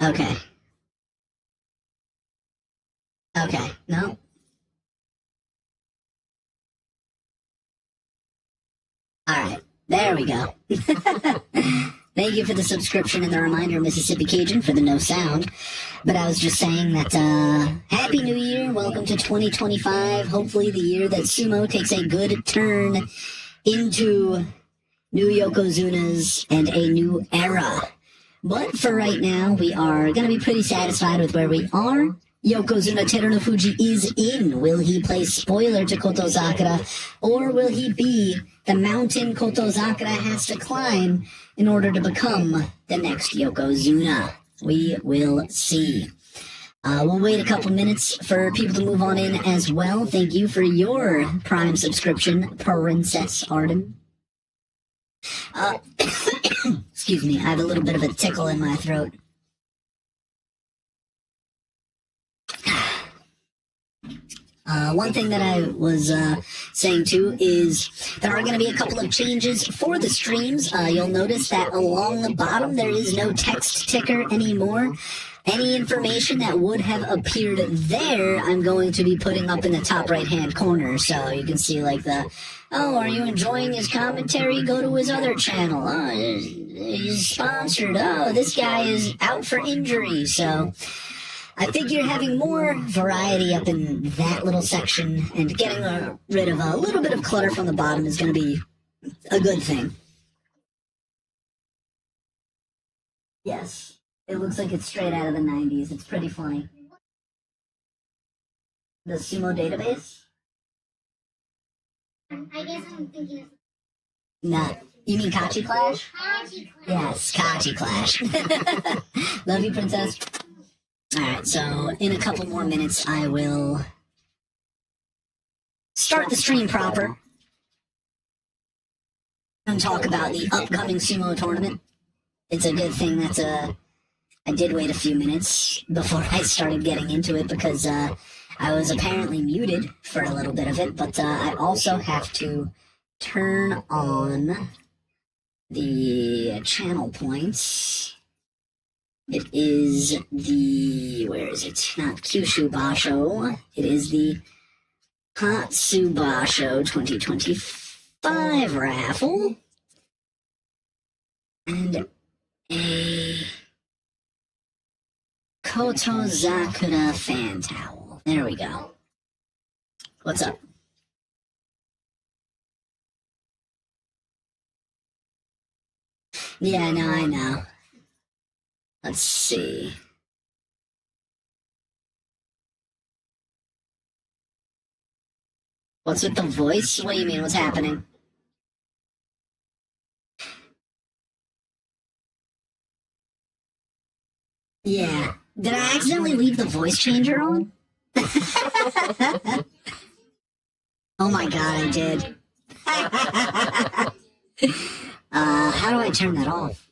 Okay. Okay. No. Alright. There we go. Thank you for the subscription and the reminder, Mississippi Cajun, for the no sound. But I was just saying that, Happy New Year. Welcome to 2025. Hopefully the year that sumo takes a good turn into new Yokozunas and a new era. But for right now, we are going to be pretty satisfied with where we are. Yokozuna TERUNOFUJI is in. Will he play spoiler to Kotozakura, or will he be the mountain Kotozakura has to climb in order to become the next Yokozuna? We will see. We'll wait a couple minutes for people to move on in as well. Thank you for your Prime subscription, Princess Arden. Excuse me, I have a little bit of a tickle in my throat. One thing that I was saying too is there are going to be a couple of changes for the streams. You'll notice that along the bottom there is no text ticker anymore. Any information that would have appeared there, I'm going to be putting up in the top right-hand corner. So you can see like oh, are you enjoying his commentary? Go to his other channel. Oh, he's sponsored. Oh, this guy is out for injury. So I figure having more variety up in that little section and getting rid of a little bit of clutter from the bottom is going to be a good thing. Yes, it looks like it's straight out of the 90s. It's pretty funny. The sumo database? I guess I'm thinking of... Nah. You mean Kachi Clash? Kachi Clash. Yes, Kachi Clash. Love you, princess. Alright, so in a couple more minutes, I will start the stream proper and talk about the upcoming sumo tournament. It's a good thing that I did wait a few minutes before I started getting into it because I was apparently muted for a little bit of it, but I also have to turn on the channel points. It is the, where is it? Not Kyushu Basho. It is the Hatsu Basho 2025 raffle. And a Kotozakura fan towel. There we go. What's up? Yeah, no, I know. Let's see. What's with the voice? What do you mean? What's happening? Yeah. Did I accidentally leave the voice changer on? Oh my god, I did. How do I turn that off?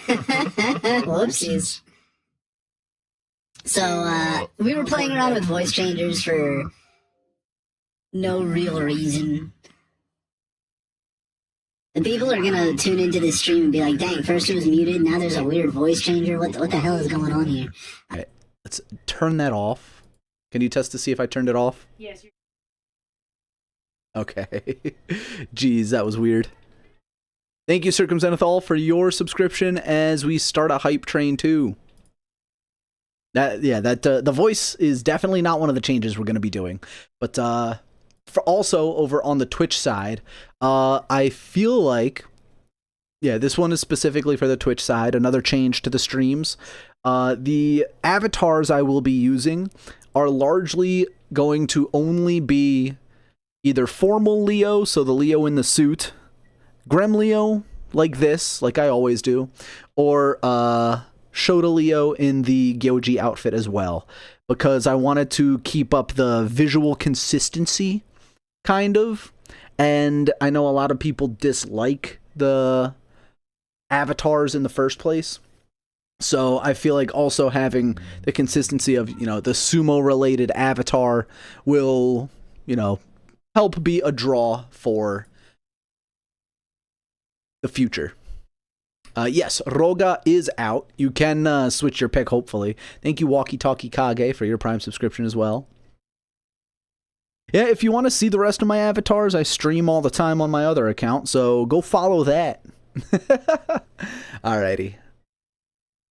Whoopsies. So, we were playing around with voice changers for no real reason. The people are gonna tune into this stream and be like, dang, first it was muted, now there's a weird voice changer. What the hell is going on here? Alright, let's turn that off. Can you test to see if I turned it off? Yes. Okay. Jeez, that was weird. Thank you, Circumzenithal, for your subscription as we start a hype train too. The voice is definitely not one of the changes we're going to be doing. But for also over on the Twitch side, I feel like, yeah, this one is specifically for the Twitch side, another change to the streams. The avatars I will be using are largely going to only be either formal Leo, so the Leo in the suit, Grem Leo, like this, like I always do, or Shota Leo in the Gyoji outfit as well, because I wanted to keep up the visual consistency, kind of, and I know a lot of people dislike the avatars in the first place, so I feel like also having the consistency of, you know, the sumo-related avatar will, you know, help be a draw for the future. Yes, Roga is out. You can switch your pick, hopefully. Thank you, Walkie Talkie Kage, for your Prime subscription as well. Yeah, if you want to see the rest of my avatars, I stream all the time on my other account, so go follow that. Alrighty.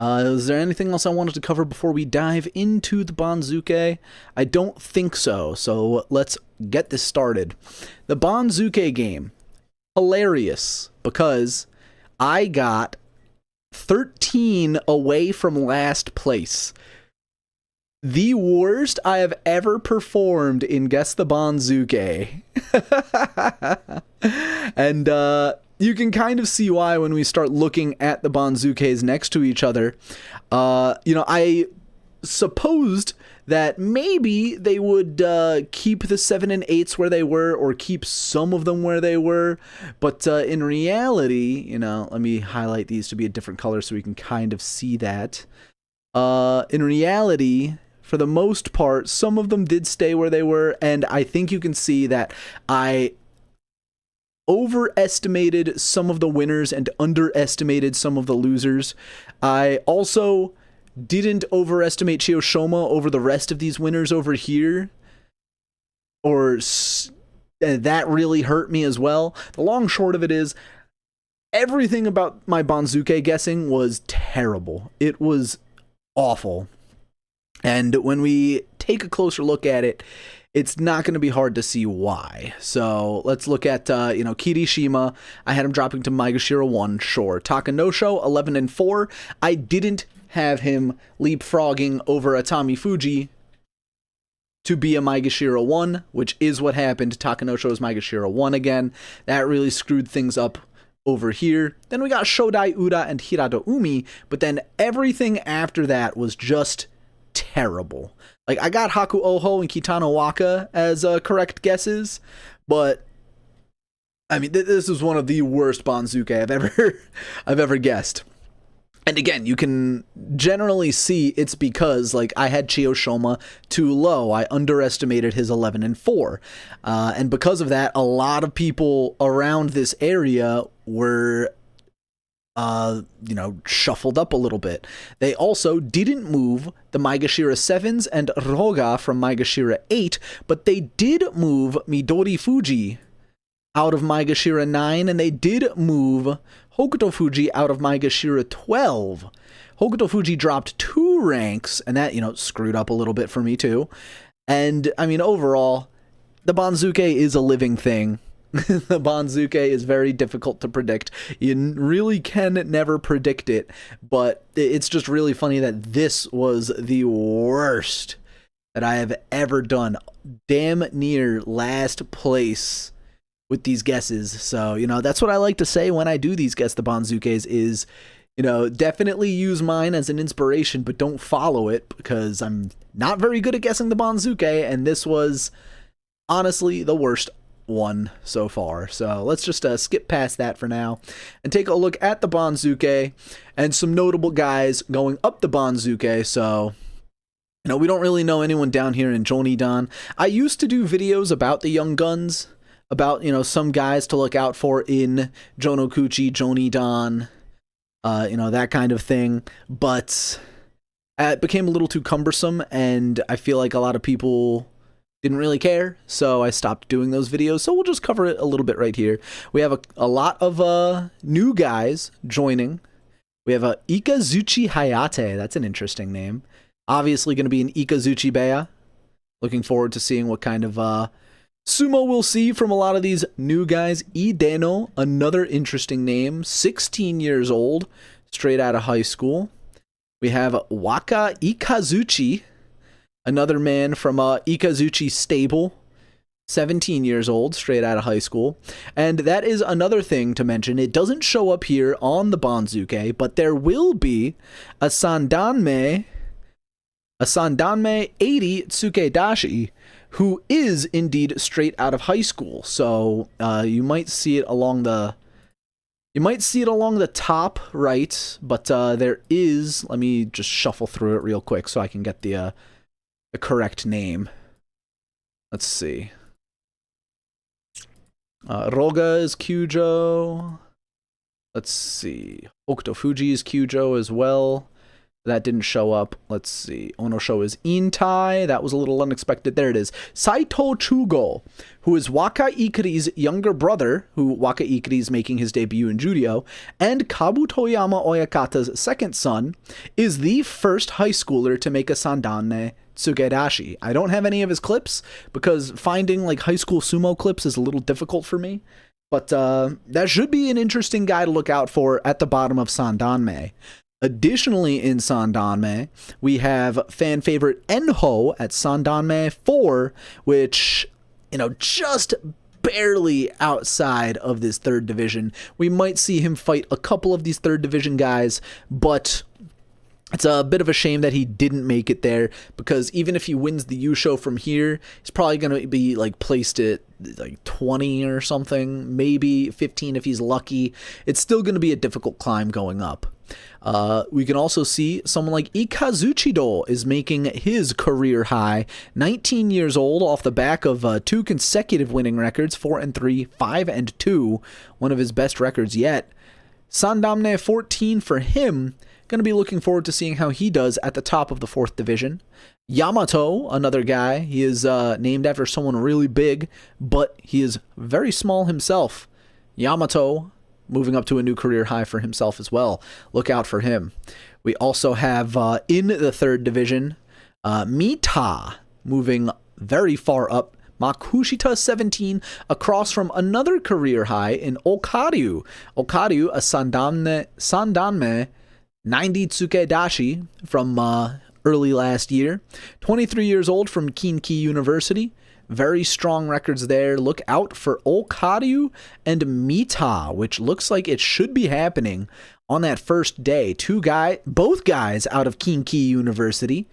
Is there anything else I wanted to cover before we dive into the Banzuke? I don't think so, so let's get this started. The Banzuke game, hilarious, because I got 13 away from last place. The worst I have ever performed in Guess the Banzuke. And you can kind of see why when we start looking at the Banzukes next to each other. I supposed that maybe they would keep the 7 and 8s where they were, or keep some of them where they were. But in reality, let me highlight these to be a different color so we can kind of see that. In reality, for the most part, some of them did stay where they were, and I think you can see that I overestimated some of the winners and underestimated some of the losers. I also didn't overestimate Qeustion over the rest of these winners over here, that really hurt me as well. The long short of it is, everything about my Banzuke guessing was terrible. It was awful. And when we take a closer look at it, it's not going to be hard to see why. So let's look at, Kirishima. I had him dropping to Maegashira 1, sure. Takanosho, 11 and 4. I didn't have him leapfrogging over TERUNOFUJI to be a Maegashira 1, which is what happened. Takanosho is Maegashira 1 again. That really screwed things up over here. Then we got Shodai Ura and Hirado Umi, but then everything after that was just terrible. Like, I got Haku Oho and Kitano Waka as correct guesses, but I mean, this is one of the worst Banzuke I've ever guessed. And again, you can generally see it's because, like, I had Qeustion too low. I underestimated his 11 and 4. And because of that, a lot of people around this area were shuffled up a little bit. They also didn't move the Maegashira 7s and Roga from Maegashira 8, but they did move Midori Fuji out of Maegashira 9, and they did move Hokuto Fuji out of Maegashira 12. Hokuto Fuji dropped 2 ranks, and that, screwed up a little bit for me too. And, I mean, overall, the Banzuke is a living thing. The Banzuke is very difficult to predict. You really can never predict it, but it's just really funny that this was the worst that I have ever done. Damn near last place with these guesses. So, that's what I like to say when I do these Guess the Banzukes is, definitely use mine as an inspiration, but don't follow it, because I'm not very good at guessing the Banzuke, and this was honestly the worst one so far. So let's just skip past that for now and take a look at the Banzuke and some notable guys going up the Banzuke. So, we don't really know anyone down here in Jonidan. I used to do videos about the young guns, about, some guys to look out for in Jonokuchi, Jonidan, that kind of thing. But it became a little too cumbersome, and I feel like a lot of people didn't really care, so I stopped doing those videos. So we'll just cover it a little bit right here. We have a lot of new guys joining. We have Ikazuchi Hayate. That's an interesting name. Obviously going to be an Ikazuchi Beya. Looking forward to seeing what kind of sumo we'll see from a lot of these new guys. Ideno, another interesting name. 16 years old, straight out of high school. We have Waka Ikazuchi, another man from Ikazuchi stable, 17 years old, straight out of high school. And that is another thing to mention. It doesn't show up here on the Banzuke, but there will be a Sandanme 80 Tsukedashi, who is indeed straight out of high school. So you might see it along the top right, but there is, let me just shuffle through it real quick so I can get the correct name. Let's see. Roga is Kyujo. Let's see. Hokutofuji is Kyujo as well. That didn't show up. Let's see. Onosho is Intai. That was a little unexpected. There it is. Saito Chugo, who is Waka Ikari's younger brother, who Waka Ikari is making his debut in judo, and Kabutoyama Oyakata's second son, is the first high schooler to make a Sandanne Tsugedashi. I don't have any of his clips because finding like high school sumo clips is a little difficult for me. But that should be an interesting guy to look out for at the bottom of Sandanme. Additionally, in Sandanme, we have fan favorite Enho at Sandanme 4, which, just barely outside of this third division. We might see him fight a couple of these third division guys, but it's a bit of a shame that he didn't make it there, because even if he wins the Yusho from here, he's probably going to be like placed at like 20 or something, maybe 15 if he's lucky. It's still going to be a difficult climb going up. We can also see someone like Ikazuchido is making his career high, 19 years old, off the back of 2 consecutive winning records, 4-3, 5-2, one of his best records yet. Sandanme 14 for him. Going to be looking forward to seeing how he does at the top of the 4th division. Yamato, another guy, he is named after someone really big, but he is very small himself. Yamato moving up to a new career high for himself as well. Look out for him. We also have in the 3rd division, Mita moving very far up. Makushita 17 across from another career high in Okaryu. Okaryu, a Sandanme 90 Tsukedashi from early last year. 23 years old from Kinki University. Very strong records there. Look out for Okaryu and Mita, which looks like it should be happening on that first day. Both guys out of Kinki University.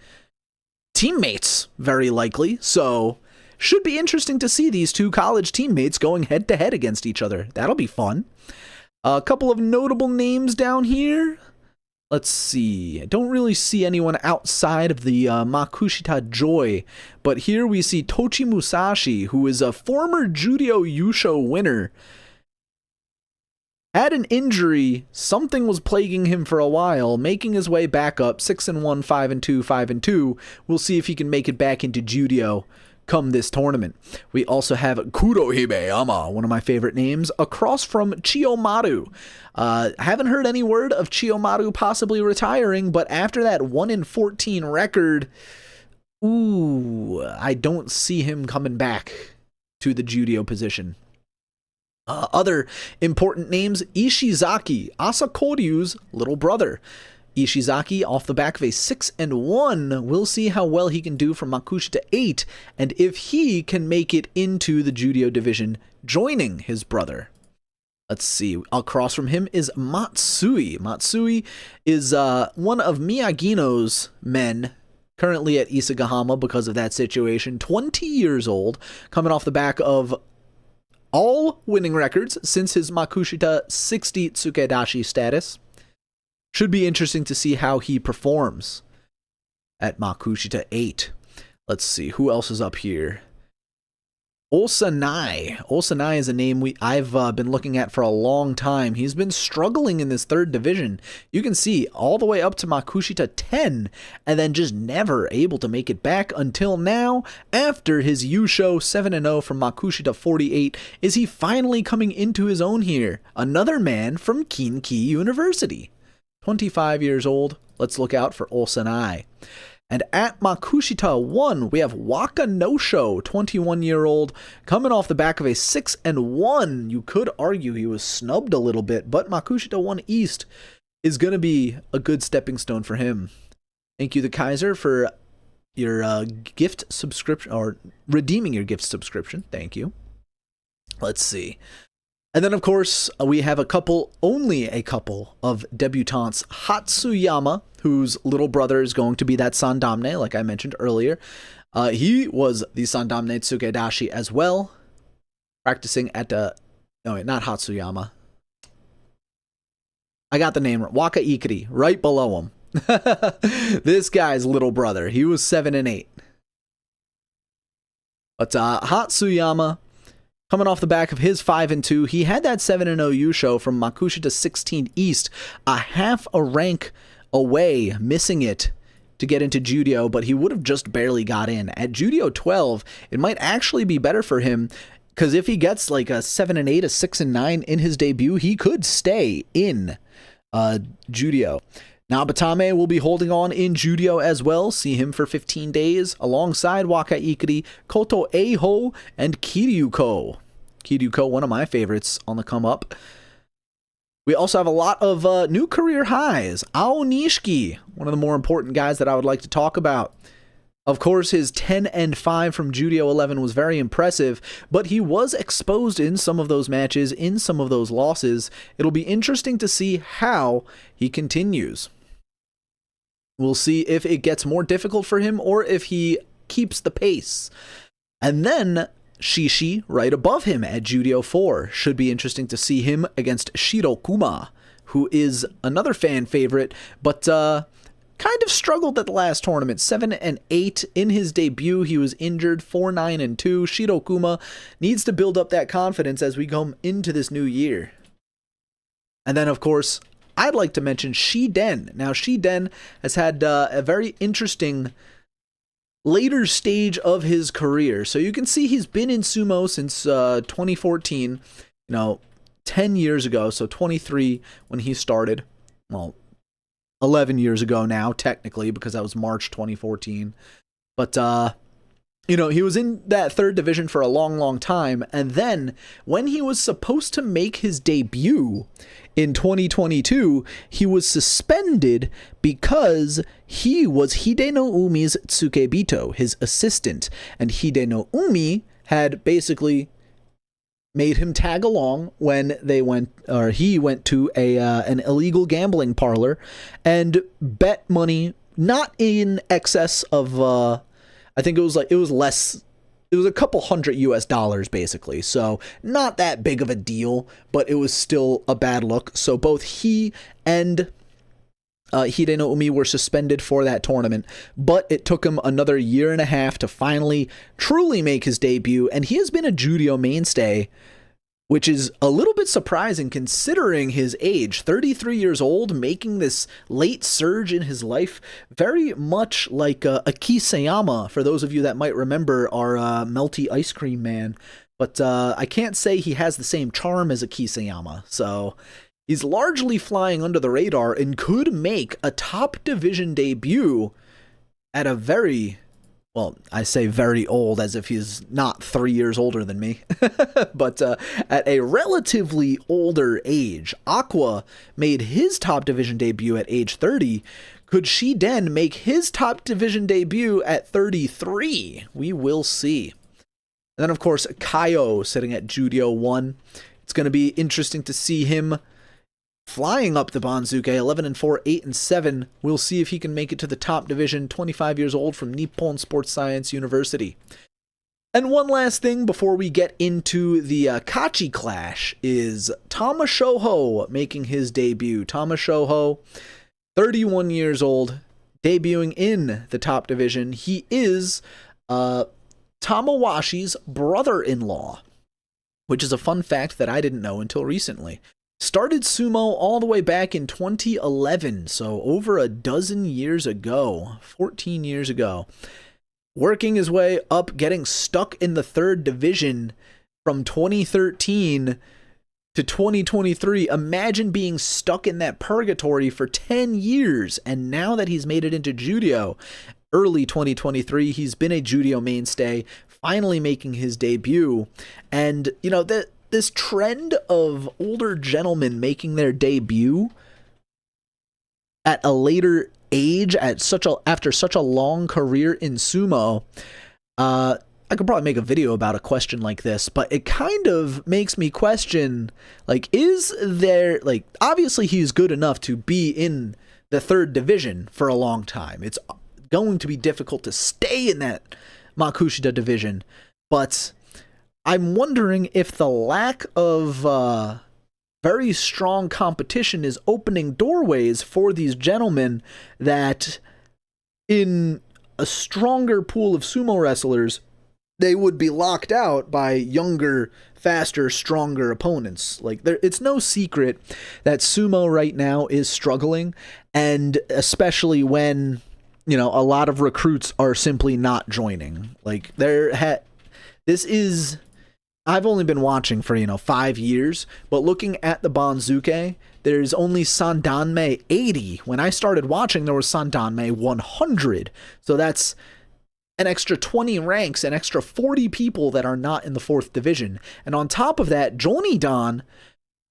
Teammates, very likely. So, should be interesting to see these 2 college teammates going head-to-head against each other. That'll be fun. A couple of notable names down here. Let's see. I don't really see anyone outside of the Makushita Joy, but here we see Tochi Musashi, who is a former Judo Yusho winner. Had an injury, something was plaguing him for a while, making his way back up, 6-1, 5-2, 5-2. We'll see if he can make it back into Judo come this tournament. We also have Kurohime Ama, one of my favorite names, across from Chiyomaru. Haven't heard any word of Chiyomaru possibly retiring, but after that 1-14 record, I don't see him coming back to the Judo position. Other important names, Ishizaki, Asakoryu's little brother. Ishizaki off the back of a 6-1. We'll see how well he can do from Makushita 8 and if he can make it into the Judo division, joining his brother. Let's see. Across from him is Matsui. Matsui is one of Miyagino's men, currently at Isagahama because of that situation. 20 years old, coming off the back of all winning records since his Makushita 60 Tsukedashi status. Should be interesting to see how he performs at Makushita 8. Let's see, who else is up here? Osanai. Osanai is a name I've been looking at for a long time. He's been struggling in this 3rd division. You can see all the way up to Makushita 10, and then just never able to make it back until now. After his Yusho 7-0 from Makushita 48, is he finally coming into his own here? Another man from Kinki University. 25 years old. Let's look out for Osanai. And at Makushita 1, we have Wakanosho, 21-year-old, coming off the back of a 6-1. You could argue he was snubbed a little bit, but Makushita 1 East is going to be a good stepping stone for him. Thank you, the Kaiser, for your gift subscription, or redeeming your gift subscription. Thank you. Let's see. And then, of course, we have only a couple of debutantes. Hatsuyama, whose little brother is going to be that Sandanme, like I mentioned earlier. He was the Sandanme Tsukedashi as well, practicing at not Hatsuyama. I got the name, Waka Ikari, right below him. This guy's little brother, he was 7-8. But Hatsuyama, Coming off the back of his 5-2, he had that 7-0 Yusho from Makushita 16 East, a half a rank away, missing it to get into Judio, but he would have just barely got in. At Judio 12, it might actually be better for him, because if he gets like a 7-8, a 6-9 in his debut, he could stay in Judio. Nabatame will be holding on in Judio as well. See him for 15 days alongside Waka Ikari, Koto Eiho, and Kiryuko. Kiryuko, one of my favorites on the come up. We also have a lot of new career highs. Ao Nishiki, one of the more important guys that I would like to talk about. Of course, his 10-5 from Judio 11 was very impressive, but he was exposed in some of those matches, in some of those losses. It'll be interesting to see how he continues. We'll see if it gets more difficult for him or if he keeps the pace. And then Shishi right above him at Judio 4. Should be interesting to see him against Shirokuma, who is another fan favorite, but kind of struggled at the last tournament. 7-8 in his debut. He was injured. 4-9-2. Shirokuma needs to build up that confidence as we come into this new year. And then, of course, I'd like to mention Shiden. Now, Shiden has had a very interesting later stage of his career. So you can see he's been in sumo since 2014, 10 years ago. So 23 when he started. Well, 11 years ago now, technically, because that was March 2014. But, he was in that third division for a long, long time. And then when he was supposed to make his debut in 2022, he was suspended because he was Hideno Umi's Tsukebito, his assistant. And Hideno Umi had basically made him tag along when he went to an illegal gambling parlor and bet money not in excess of I think it was a couple $100 US basically, so not that big of a deal, but it was still a bad look. So both he and Hideno Umi were suspended for that tournament, but it took him another year and a half to finally truly make his debut, and he has been a Judio mainstay, which is a little bit surprising considering his age. 33 years old, making this late surge in his life, very much like Akiseyama, for those of you that might remember our melty ice cream man. But I can't say he has the same charm as Akiseyama, so he's largely flying under the radar and could make a top division debut at a very, well, I say very old as if he's not 3 years older than me, but at a relatively older age. Aqua made his top division debut at age 30. Could Shiden make his top division debut at 33? We will see. And then, of course, Kaio sitting at Judio 1. It's going to be interesting to see him flying up the Banzuke, 11-4, 8-7. We'll see if he can make it to the top division, 25 years old from Nippon Sports Science University. And one last thing before we get into the Kachi Clash is Tama Shoho making his debut. Tama Shoho, 31 years old, debuting in the top division. He is Tamawashi's brother-in-law, which is a fun fact that I didn't know until recently. Started sumo all the way back in 2011, so over a dozen years ago, 14 years ago. Working his way up, getting stuck in the third division from 2013 to 2023. Imagine being stuck in that purgatory for 10 years, and now that he's made it into Judio, early 2023, he's been a Judio mainstay, finally making his debut, and, this trend of older gentlemen making their debut at a later age, after such a long career in sumo, I could probably make a video about a question like this, but it kind of makes me question, obviously he's good enough to be in the third division for a long time. It's going to be difficult to stay in that Makushita division, but I'm wondering if the lack of very strong competition is opening doorways for these gentlemen that in a stronger pool of sumo wrestlers, they would be locked out by younger, faster, stronger opponents. Like, it's no secret that sumo right now is struggling, and especially when, you know, a lot of recruits are simply not joining. Like, I've only been watching for, 5 years, but looking at the Banzuke, there's only Sandanme 80. When I started watching, there was Sandanme 100. So that's an extra 20 ranks, an extra 40 people that are not in the 4th division. And on top of that, Jonidan,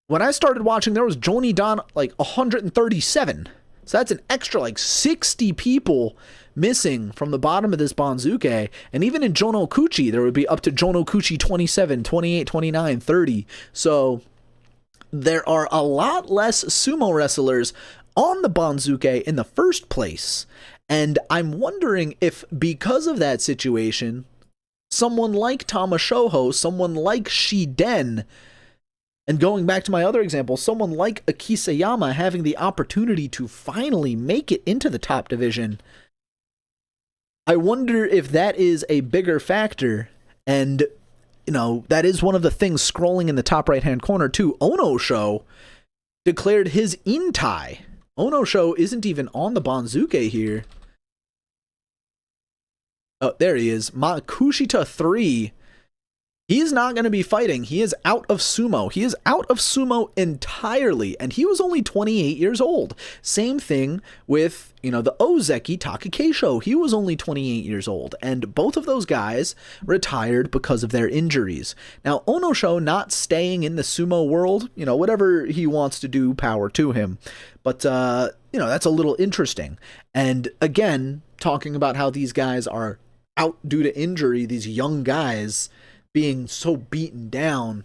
when I started watching, there was Jonidan like 137. So that's an extra like 60 people missing from the bottom of this Banzuke. And even in Jonokuchi, there would be up to Jonokuchi 27, 28, 29, 30. So there are a lot less sumo wrestlers on the Banzuke in the first place. And I'm wondering if, because of that situation, someone like Tamashoho, someone like Shiden, and going back to my other example, someone like Akisayama having the opportunity to finally make it into the top division, I wonder if that is a bigger factor. And, that is one of the things scrolling in the top right-hand corner too. Onosho declared his intai. Onosho isn't even on the Banzuke here. Oh, there he is. Kushita 3. He's not going to be fighting. He is out of sumo. He is out of sumo entirely. And he was only 28 years old. Same thing with, the Ozeki Takakeisho. He was only 28 years old. And both of those guys retired because of their injuries. Now, Onosho not staying in the sumo world, whatever he wants to do, power to him. But, that's a little interesting. And again, talking about how these guys are out due to injury, these young guys being so beaten down,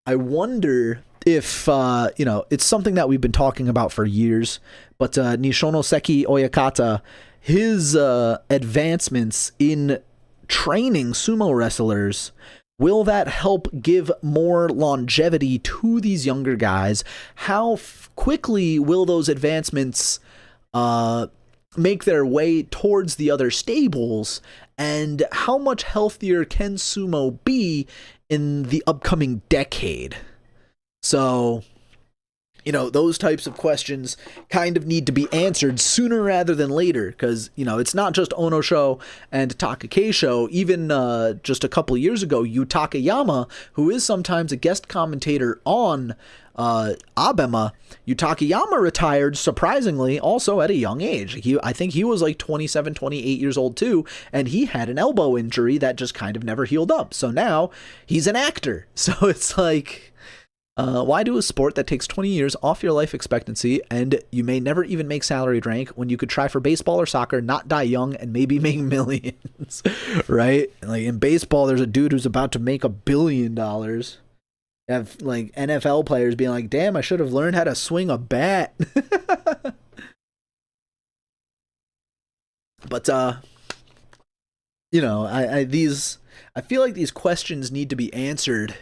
I wonder if, it's something that we've been talking about for years, but Nishonoseki Oyakata, his advancements in training sumo wrestlers, will that help give more longevity to these younger guys? How quickly will those advancements make their way towards the other stables, and how much healthier can sumo be in the upcoming decade? So, those types of questions kind of need to be answered sooner rather than later, because, it's not just Onosho and Takakeisho. Even just a couple of years ago, Yu Takayama, who is sometimes a guest commentator on Abema, Yu Takayama retired, surprisingly, also at a young age. I think he was like 27, 28 years old too, and he had an elbow injury that just kind of never healed up. So now he's an actor. So it's like, why do a sport that takes 20 years off your life expectancy and you may never even make salaried rank when you could try for baseball or soccer, not die young, and maybe make millions, right? Like in baseball, there's a dude who's about to make $1 billion. You have like NFL players being like, damn, I should have learned how to swing a bat. But, I feel like these questions need to be answered.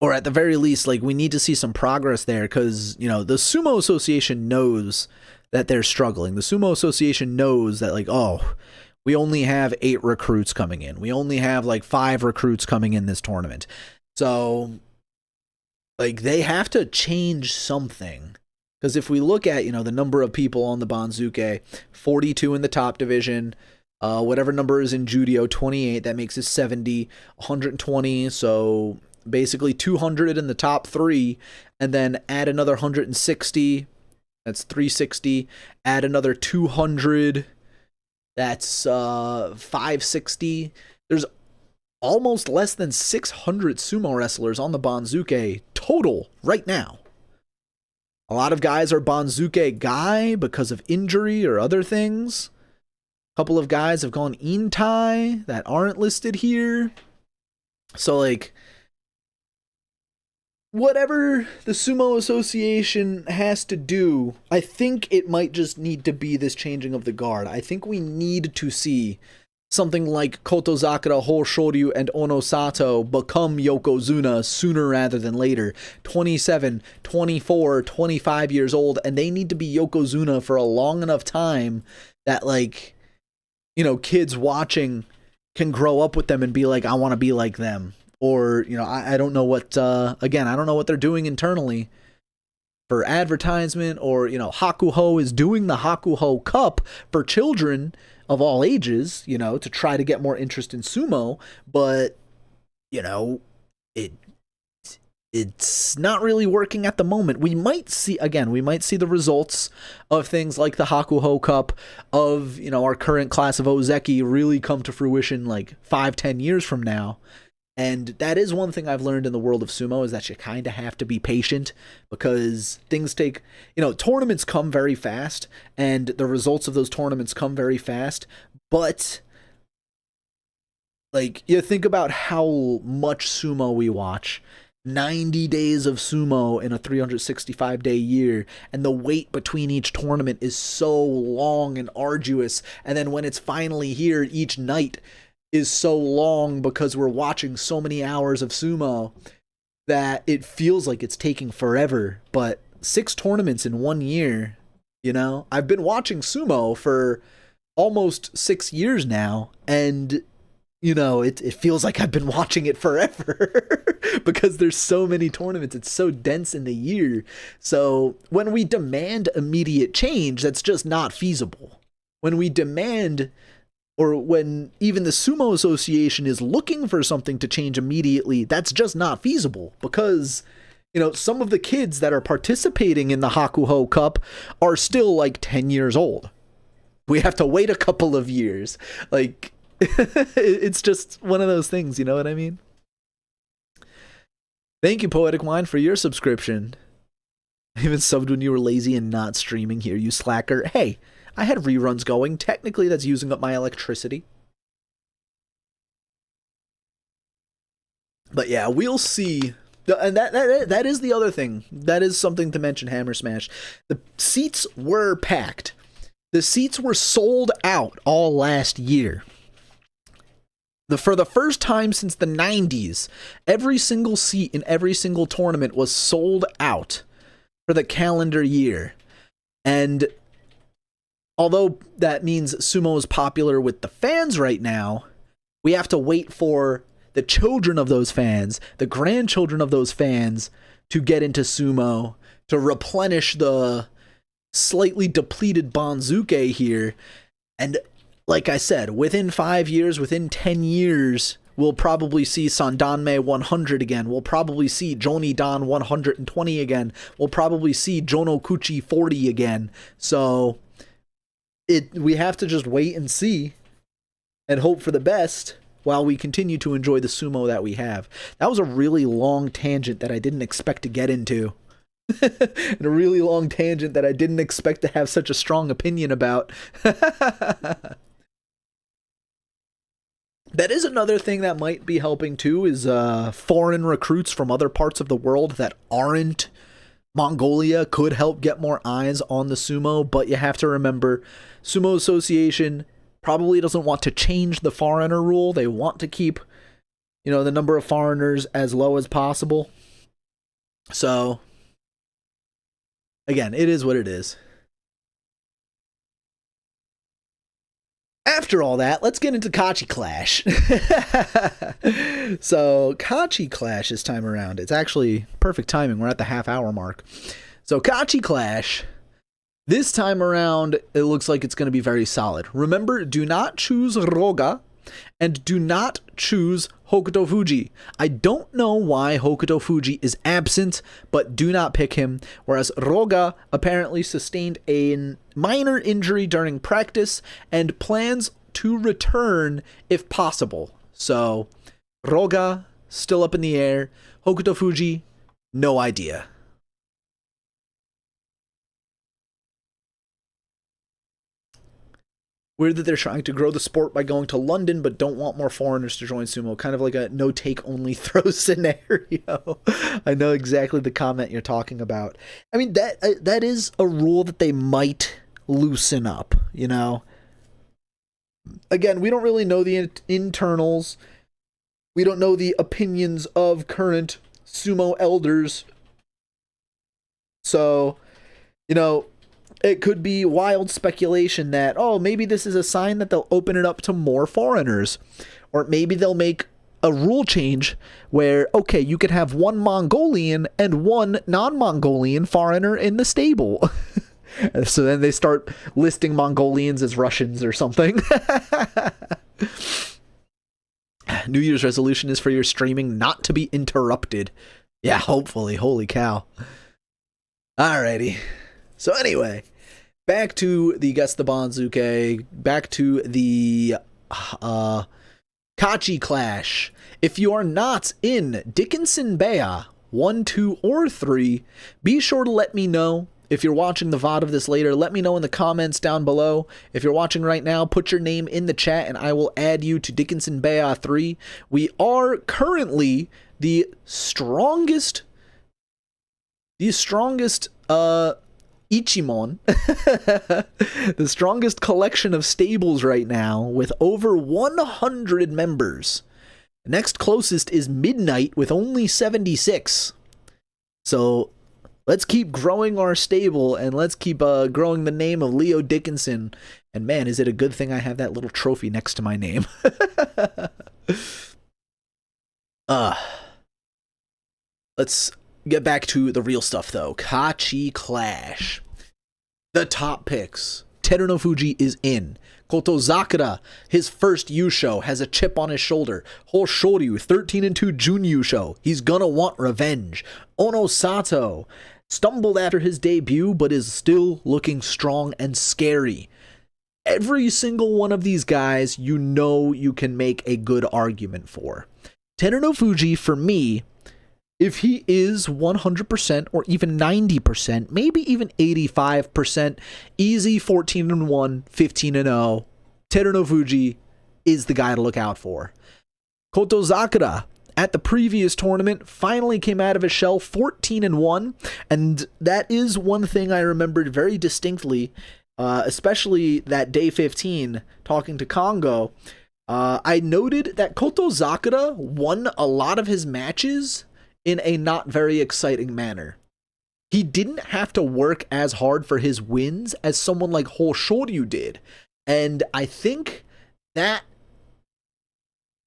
Or at the very least, like, we need to see some progress there, because, the Sumo Association knows that they're struggling. The Sumo Association knows that, like, oh, we only have 8 recruits coming in. We only have, like, 5 recruits coming in this tournament. So, like, they have to change something. Because if we look at, the number of people on the Banzuke, 42 in the top division, whatever number is in Judio, 28, that makes it 70, 120, so basically 200 in the top 3, and then add another 160, that's 360, add another 200, that's 560. There's almost less than 600 sumo wrestlers on the Banzuke total right now. A lot of guys are Banzuke guy because of injury or other things. A couple of guys have gone intai that aren't listed here. So, like, whatever the Sumo Association has to do, I think it might just need to be this changing of the guard. I think we need to see something like Kotozakura, Hoshoryu, and Onosato become Yokozuna sooner rather than later. 27, 24, 25 years old, and they need to be Yokozuna for a long enough time that, like, kids watching can grow up with them and be like, I want to be like them. Or, you know, I don't know what, again, I don't know what they're doing internally for advertisement, or, you know, Hakuho is doing the Hakuho Cup for children of all ages, you know, to try to get more interest in sumo, but, you know, it's not really working at the moment. We might see the results of things like the Hakuho Cup, of, you know, our current class of Ozeki really come to fruition like 5-10 years from now. And that is one thing I've learned in the world of sumo, is that you kind of have to be patient, because things take, you know, tournaments come very fast and the results of those tournaments come very fast. But like, you think about how much sumo we watch. 90 days of sumo in a 365-day year, and the wait between each tournament is so long and arduous. And then when it's finally here, each night is so long because we're watching so many hours of sumo that it feels like it's taking forever. But 6 tournaments in 1 year, you know, I've been watching sumo for almost 6 years now, and you know, it feels like I've been watching it forever because there's so many tournaments. It's so dense in the year. So when we demand immediate change, that's just not feasible. When we demand, or when even the Sumo Association is looking for something to change immediately, that's just not feasible, because, you know, some of the kids that are participating in the Hakuho Cup are still like 10 years old. We have to wait a couple of years. Like, it's just one of those things, you know what I mean? Thank you, Poetic Wine, for your subscription. I even subbed when you were lazy and not streaming here, you slacker. Hey, I had reruns going. Technically, that's using up my electricity. But yeah, we'll see. And that is the other thing. That is something to mention, Hammer Smash. The seats were packed. The seats were sold out all last year. For the first time since the 90s, every single seat in every single tournament was sold out for the calendar year. And although that means sumo is popular with the fans right now, we have to wait for the children of those fans, the grandchildren of those fans, to get into sumo, to replenish the slightly depleted Banzuke here. And like I said, within 5 years, within 10 years, we'll probably see Sandanme 100 again. We'll probably see Jonidan 120 again. We'll probably see Jonokuchi 40 again. So we have to just wait and see and hope for the best while we continue to enjoy the sumo that we have. That was a really long tangent that I didn't expect to get into. And a really long tangent that I didn't expect to have such a strong opinion about. That is another thing that might be helping too, is foreign recruits from other parts of the world that aren't Mongolia could help get more eyes on the sumo. But you have to remember, Sumo Association probably doesn't want to change the foreigner rule. They want to keep, you know, the number of foreigners as low as possible. So again, it is what it is. After all that, let's get into Kachi Clash. So, Kachi Clash this time around, it's actually perfect timing. We're at the half-hour mark. So, Kachi Clash, this time around, it looks like it's going to be very solid. Remember, do not choose Roga, and do not choose Hokutofuji. I don't know why Hokutofuji is absent, but do not pick him. Whereas Roga apparently sustained a minor injury during practice and plans to return if possible. So, Roga, still up in the air. Hokutofuji, no idea. Weird that they're trying to grow the sport by going to London, but don't want more foreigners to join sumo. Kind of like a no-take-only throw scenario. I know exactly the comment you're talking about. I mean, that is a rule that they might loosen up, you know? Again, we don't really know the internals. We don't know the opinions of current sumo elders. So, you know, it could be wild speculation that, oh, maybe this is a sign that they'll open it up to more foreigners. Or maybe they'll make a rule change where, okay, you could have one Mongolian and one non-Mongolian foreigner in the stable. So then they start listing Mongolians as Russians or something. New Year's resolution is for your streaming not to be interrupted. Yeah, hopefully. Holy cow. Alrighty. So anyway, back to the Guess the Banzuke, back to the Kachi Clash. If you are not in Dickinson Baya 1, 2, or 3, be sure to let me know. If you're watching the VOD of this later, let me know in the comments down below. If you're watching right now, put your name in the chat and I will add you to Dickinson Baya 3. We are currently the strongest Ichimon, the strongest collection of stables right now with over 100 members. Next closest is Midnight with only 76. So let's keep growing our stable and let's keep growing the name of Leo Dickinson. And man, is it a good thing I have that little trophy next to my name. Let's get back to the real stuff though. Kachi Clash. The top picks. TERUNOFUJI is in. Kotozakura, his first Yusho, has a chip on his shoulder. Hoshoryu, 13-2 Jun Yusho. He's gonna want revenge. Onosato stumbled after his debut, but is still looking strong and scary. Every single one of these guys, you know you can make a good argument for. TERUNOFUJI, for me, if he is 100% or even 90%, maybe even 85%, easy 14-1, 15-0, TERUNOFUJI is the guy to look out for. Kotozakura, at the previous tournament, finally came out of his shell 14-1, and that is one thing I remembered very distinctly, especially that day 15, talking to Kongo. I noted that Kotozakura won a lot of his matches in a not very exciting manner. He didn't have to work as hard for his wins as someone like Hoshoryu did. And I think that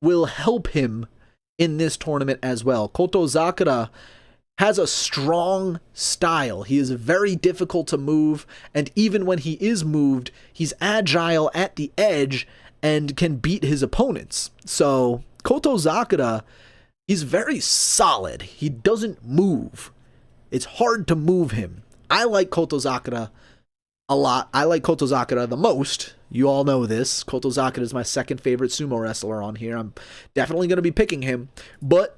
will help him in this tournament as well. Kotozakura has a strong style. He is very difficult to move, and even when he is moved, he's agile at the edge and can beat his opponents. So Kotozakura, he's very solid. He doesn't move. It's hard to move him. I like Kotozakura a lot. I like Kotozakura the most. You all know this. Kotozakura is my second favorite sumo wrestler on here. I'm definitely going to be picking him. But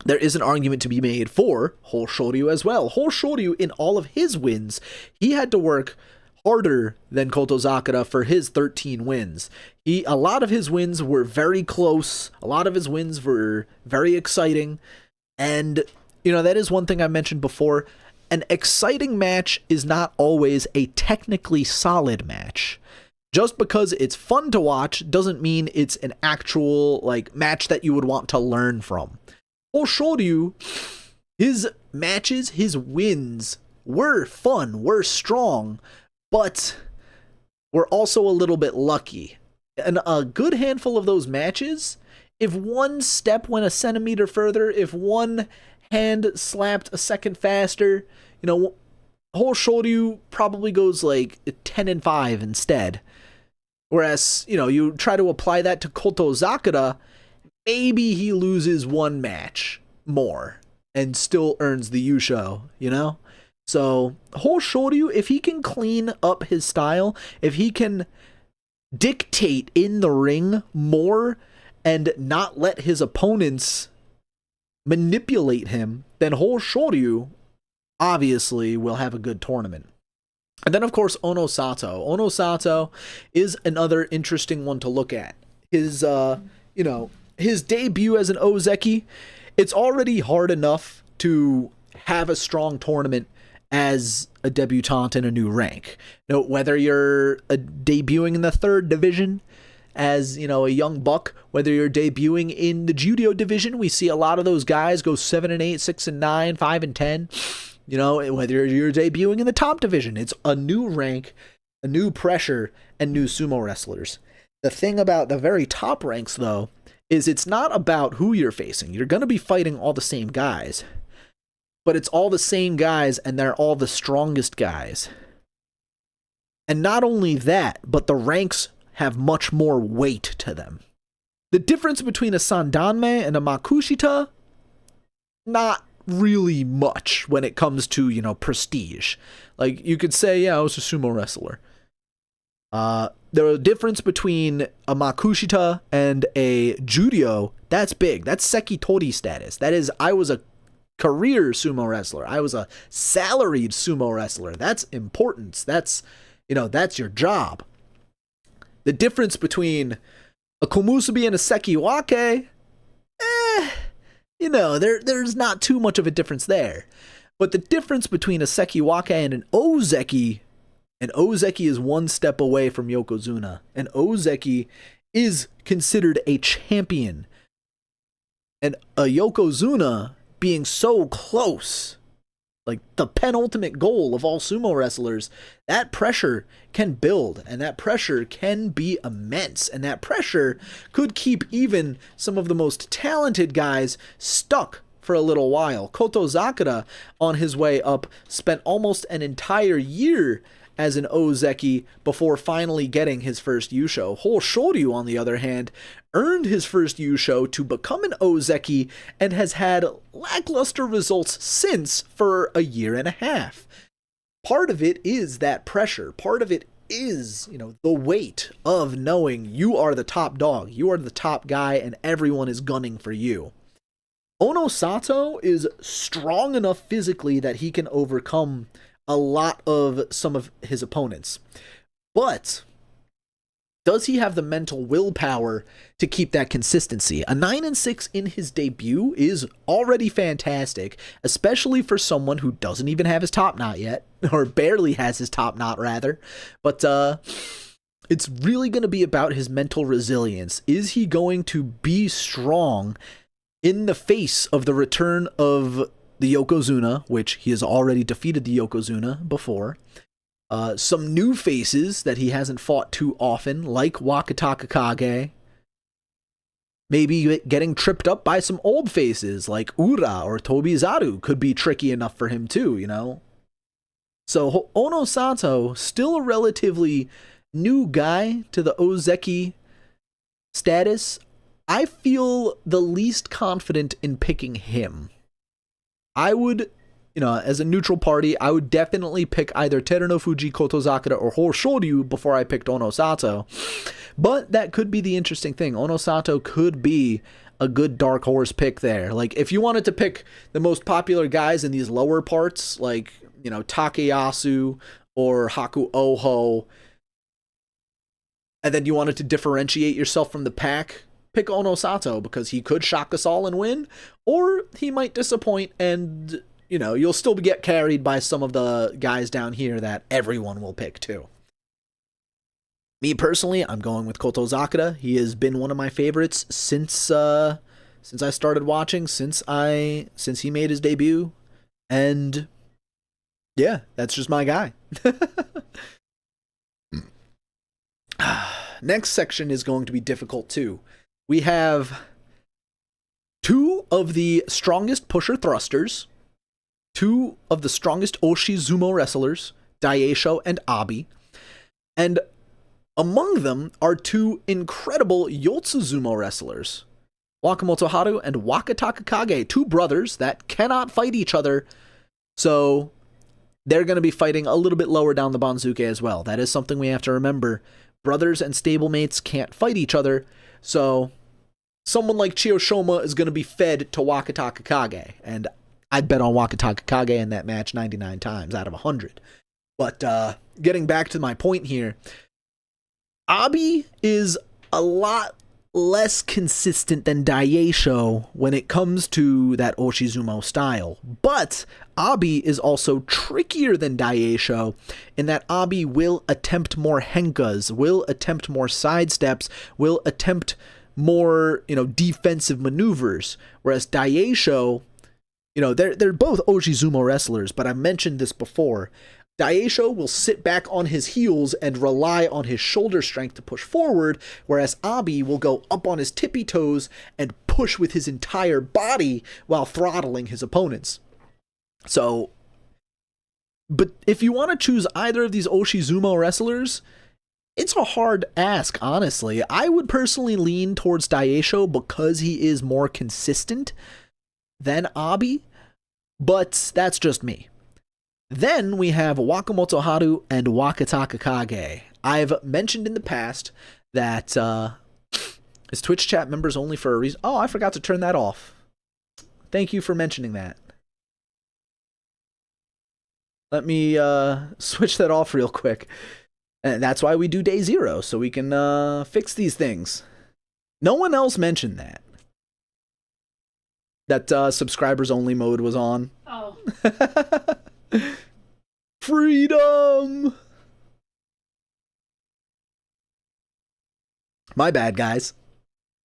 there is an argument to be made for Hoshoryu as well. Hoshoryu, in all of his wins, he had to work harder than Kotozakura for his 13 wins. A lot of his wins were very close. A lot of his wins were very exciting. And, you know, that is one thing I mentioned before. An exciting match is not always a technically solid match. Just because it's fun to watch doesn't mean it's an actual, like, match that you would want to learn from. Hoshoryu, his matches, his wins were fun, were strong, but we're also a little bit lucky. And a good handful of those matches, if one step went a centimeter further, if one hand slapped a second faster, you know, Hoshoryu probably goes like 10-5 instead. Whereas, you know, you try to apply that to Kotozakura, maybe he loses one match more and still earns the Yusho, you know? So, Hoshoryu, if he can clean up his style, if he can dictate in the ring more and not let his opponents manipulate him, then Hoshoryu obviously will have a good tournament. And then, of course, Onosato. Onosato is another interesting one to look at. His, you know, his debut as an Ozeki, it's already hard enough to have a strong tournament as a debutant in a new rank. You know, whether you're debuting in the 3rd division as, you know, a young buck, whether you're debuting in the Judo division, we see a lot of those guys go 7-8, 6-9, 5-10. You know, whether you're debuting in the top division, it's a new rank, a new pressure, and new sumo wrestlers. The thing about the very top ranks, though, is it's not about who you're facing. You're going to be fighting all the same guys. But it's all the same guys, and they're all the strongest guys. And not only that, but the ranks have much more weight to them. The difference between a Sandanme and a Makushita, not really much when it comes to, you know, prestige. Like, you could say, yeah, I was a sumo wrestler. The difference between a Makushita and a Juryo, that's big. That's Sekitori status. That is, I was a career sumo wrestler. I was a salaried sumo wrestler. That's importance. That's, you know, that's your job. The difference between a Komusubi and a Sekiwake, you know, there's not too much of a difference there. But the difference between a Sekiwake and an Ozeki is one step away from Yokozuna. An Ozeki is considered a champion. And a Yokozuna being so close, like the penultimate goal of all sumo wrestlers, that pressure can build, and that pressure can be immense, and that pressure could keep even some of the most talented guys stuck for a little while. Kotozakura, on his way up, spent almost an entire year as an Ozeki before finally getting his first Yusho. Hoshoryu, on the other hand, earned his first Yusho to become an Ozeki and has had lackluster results since for a year and a half. Part of it is that pressure. Part of it is, you know, the weight of knowing you are the top dog, you are the top guy, and everyone is gunning for you. Onosato is strong enough physically that he can overcome a lot of some of his opponents. But does he have the mental willpower to keep that consistency? A 9-6 in his debut is already fantastic, especially for someone who doesn't even have his top knot yet, or barely has his top knot rather. But it's really going to be about his mental resilience. Is he going to be strong in the face of the return of the Yokozuna, which he has already defeated the Yokozuna before? Some new faces that he hasn't fought too often, like Wakataka Kage. Maybe getting tripped up by some old faces like Ura or Tobizaru could be tricky enough for him too, you know? So Onosato, still a relatively new guy to the Ozeki status. I feel the least confident in picking him. I would, you know, as a neutral party, I would definitely pick either TERUNOFUJI, Kotozakura, or Hoshoryu before I picked Onosato. But that could be the interesting thing. Onosato could be a good dark horse pick there. Like, if you wanted to pick the most popular guys in these lower parts, like, you know, Takayasu or Haku Oho, and then you wanted to differentiate yourself from the pack, pick Onosato, because he could shock us all and win, or he might disappoint and, you know, you'll still get carried by some of the guys down here that everyone will pick too. Me personally, I'm going with Kotozakura. He has been one of my favorites since I started watching, since he made his debut, and yeah, that's just my guy. Next section is going to be difficult too. We have two of the strongest pusher thrusters, two of the strongest Oshizumo wrestlers, Daieisho and Abi, and among them are two incredible Yotsuzumo wrestlers, Wakamoto Haru and Wakataka Kage, two brothers that cannot fight each other, so they're going to be fighting a little bit lower down the Banzuke as well. That is something we have to remember. Brothers and stablemates can't fight each other, so someone like Chiyoshoma is going to be fed to Wakataka Kage, and I'd bet on Wakataka Kage in that match 99 times out of 100. But getting back to my point here, Abi is a lot less consistent than Daieisho when it comes to that Oshizumo style. But Abi is also trickier than Daieisho in that Abi will attempt more henkas, will attempt more sidesteps, will attempt more, you know, defensive maneuvers. Whereas Daieisho, you know, they're both Oshizumo wrestlers, but I mentioned this before. Daisho will sit back on his heels and rely on his shoulder strength to push forward, whereas Abi will go up on his tippy toes and push with his entire body while throttling his opponents. So, but if you want to choose either of these Oshizumo wrestlers, it's a hard ask, honestly. I would personally lean towards Daisho because he is more consistent than Abi, but that's just me. Then we have Wakamoto Haru and Wakataka Kage. I've mentioned in the past that his Twitch chat members only for a reason. Oh, I forgot to turn that off. Thank you for mentioning that. Let me switch that off real quick. And that's why we do day 0, so we can fix these things. No one else mentioned that. That subscribers only mode was on. Oh. Freedom! My bad, guys.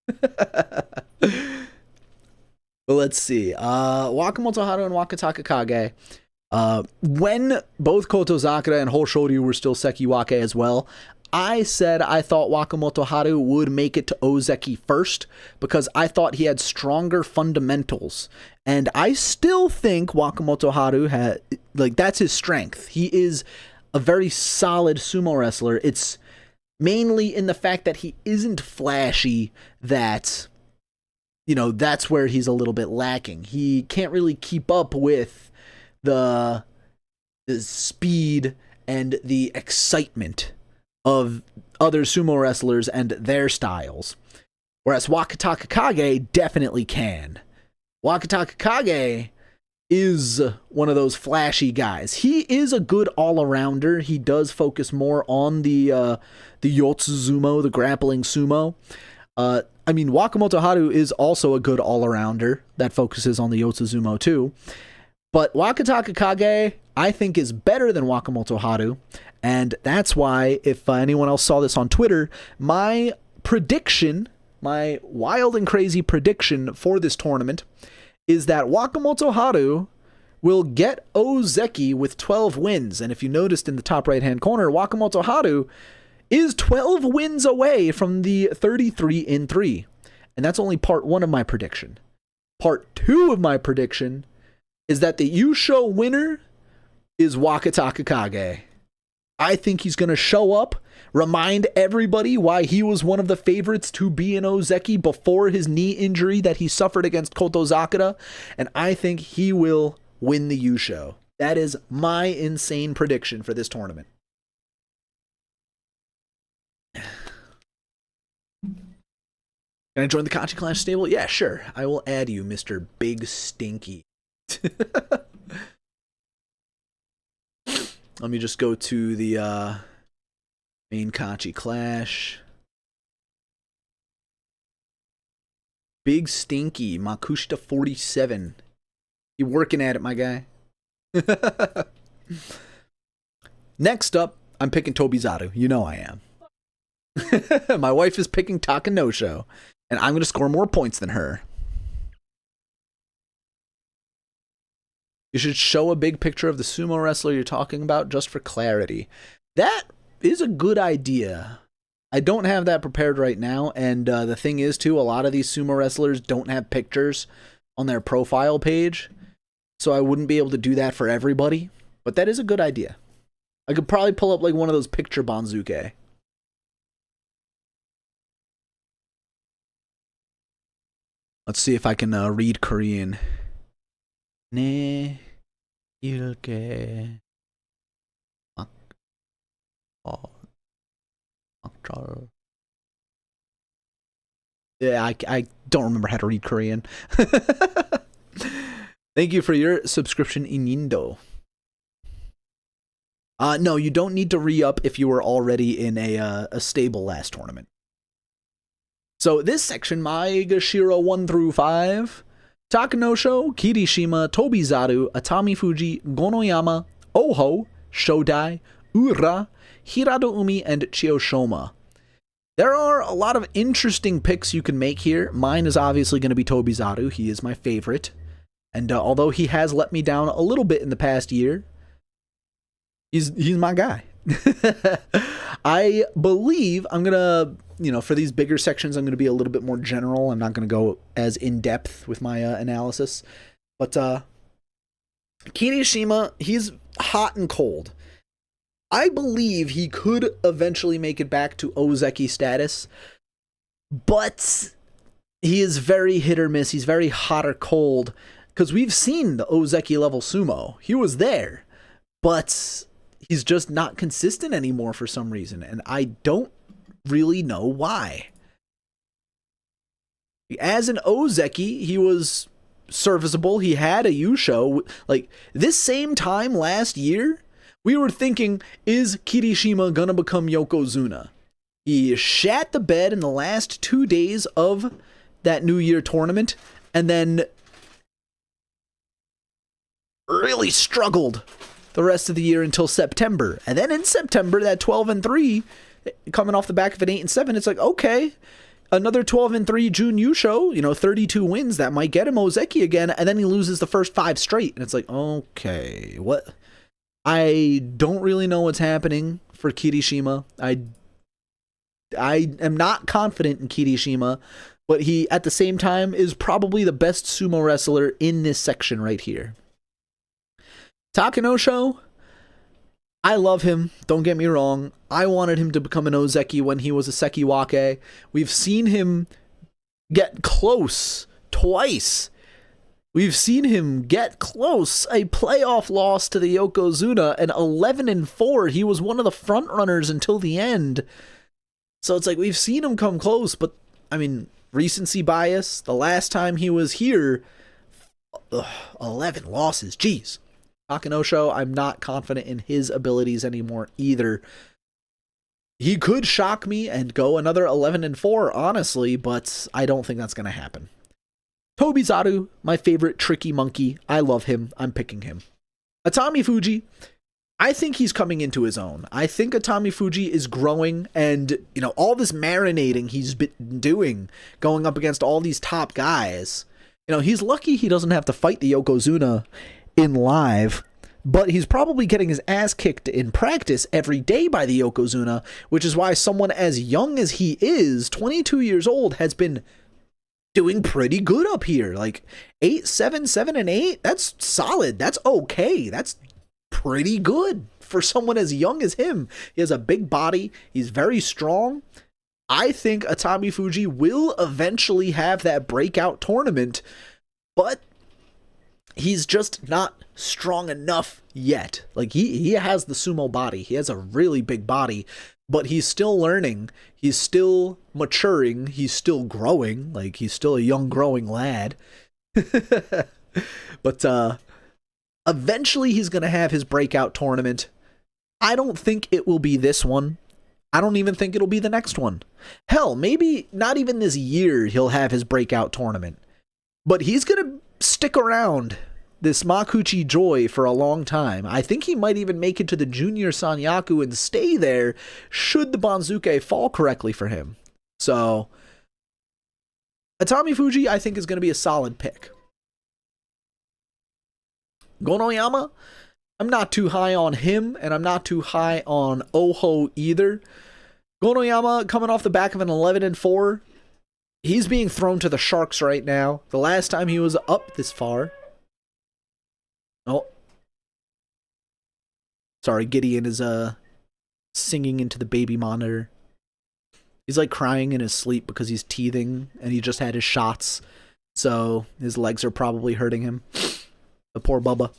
Well, let's see. Wakamoto Haru and Wakataka Kage. When both Kotozakura and Hoshoryu were still Sekiwake as well, I said I thought Wakamoto Haru would make it to Ozeki first because I thought he had stronger fundamentals. And I still think Wakamoto Haru had, like, that's his strength. He is a very solid sumo wrestler. It's mainly in the fact that he isn't flashy that, you know, that's where he's a little bit lacking. He can't really keep up with the speed and the excitement of other sumo wrestlers and their styles. Whereas Wakataka Kage definitely can. Wakataka Kage is one of those flashy guys. He is a good all-arounder. He does focus more on the Yotsuzumo, the grappling sumo. I mean, Wakamoto Haru is also a good all-arounder that focuses on the Yotsuzumo too. But Wakataka Kage, I think, is better than Wakamoto Haru. And that's why, if anyone else saw this on Twitter, my prediction, my wild and crazy prediction for this tournament is that Wakamoto Haru will get Ozeki with 12 wins. And if you noticed in the top right-hand corner, Wakamoto Haru is 12 wins away from the 33-3. And that's only part 1 of my prediction. Part 2 of my prediction is that the Yusho winner is Wakataka Kage. I think he's going to show up, remind everybody why he was one of the favorites to be in Ozeki before his knee injury that he suffered against Kotozakura, and I think he will win the Yusho. That is my insane prediction for this tournament. Can I join the Kachi Clash stable? Yeah, sure. I will add you, Mr. Big Stinky. Let me just go to the main Kachi Clash. Big Stinky, Makushita 47. You working at it, my guy. Next up, I'm picking Tobizaru. You know I am. My wife is picking Takanosho, and I'm going to score more points than her. You should show a big picture of the sumo wrestler you're talking about just for clarity. That is a good idea. I don't have that prepared right now, and the thing is, too, a lot of these sumo wrestlers don't have pictures on their profile page, so I wouldn't be able to do that for everybody, but that is a good idea. I could probably pull up like one of those picture Banzuke. Let's see if I can read Korean. Ne ilke 막 yeah, I don't remember how to read Korean. Thank you for your subscription, Inindo. No, you don't need to re-up if you were already in a stable last tournament. So this section, Maegashira 1 through 5, Takanosho, Kirishima, Tobizaru, Atamifuji, Gonoyama, Oho, Shodai, Ura, Hiradoumi, and Chiyoshoma. There are a lot of interesting picks you can make here. Mine is obviously going to be Tobizaru. He is my favorite. And although he has let me down a little bit in the past year, He's my guy. I believe I'm gonna, for these bigger sections, I'm gonna be a little bit more general. I'm not gonna go as in depth with my analysis. But Kirishima, he's hot and cold. I believe he could eventually make it back to Ozeki status, but he is very hit or miss. He's very hot or cold, because we've seen the Ozeki level sumo. He was there, but he's just not consistent anymore for some reason, and I don't really know why. As an Ozeki, he was serviceable. He had a Yusho. Like, this same time last year, we were thinking, is Kirishima gonna become Yokozuna? He shat the bed in the last 2 days of that New Year tournament, and then really struggled the rest of the year until September. And then in September, that 12-3, coming off the back of an 8-7, it's like, okay, another 12-3 June Yusho, 32 wins, that might get him Ozeki again, and then he loses the first 5 straight, and it's like, okay, what? I don't really know what's happening for Kirishima. I am not confident in Kirishima, but he, at the same time, is probably the best sumo wrestler in this section right here. Takenosho, I love him, don't get me wrong. I wanted him to become an Ozeki when he was a Sekiwake. We've seen him get close twice. We've seen him get close. A playoff loss to the Yokozuna, and 11-4. He was one of the front runners until the end. So it's like, we've seen him come close, but, recency bias. The last time he was here, 11 losses. Jeez. Takenosho, I'm not confident in his abilities anymore either. He could shock me and go another 11-4, honestly, but I don't think that's going to happen. Tobizaru, my favorite tricky monkey. I love him. I'm picking him. Atamifuji, I think he's coming into his own. I think Atamifuji is growing, and, all this marinating he's been doing, going up against all these top guys. He's lucky he doesn't have to fight the Yokozuna in live, but he's probably getting his ass kicked in practice every day by the Yokozuna, which is why someone as young as he is, 22 years old, has been doing pretty good up here. Like 8-7, 7-8, that's solid. That's okay. That's pretty good for someone as young as him. He has a big body. He's very strong. I think Atamifuji will eventually have that breakout tournament, but he's just not strong enough yet. Like, he has the sumo body. He has a really big body, but he's still learning. He's still maturing. He's still growing. Like, he's still a young growing lad. But eventually he's going to have his breakout tournament. I don't think it will be this one. I don't even think it'll be the next one. Hell, maybe not even this year he'll have his breakout tournament. But he's going to stick around this Makuchi Joy for a long time. I think he might even make it to the Junior Sanyaku and stay there should the Banzuke fall correctly for him. So, Atamifuji, I think, is going to be a solid pick. Gonoyama, I'm not too high on him, and I'm not too high on Oho either. Gonoyama, coming off the back of an 11-4, he's being thrown to the sharks right now. The last time he was up this far... Oh. Sorry, Gideon is singing into the baby monitor. He's like crying in his sleep because he's teething and he just had his shots. So his legs are probably hurting him. The poor Bubba.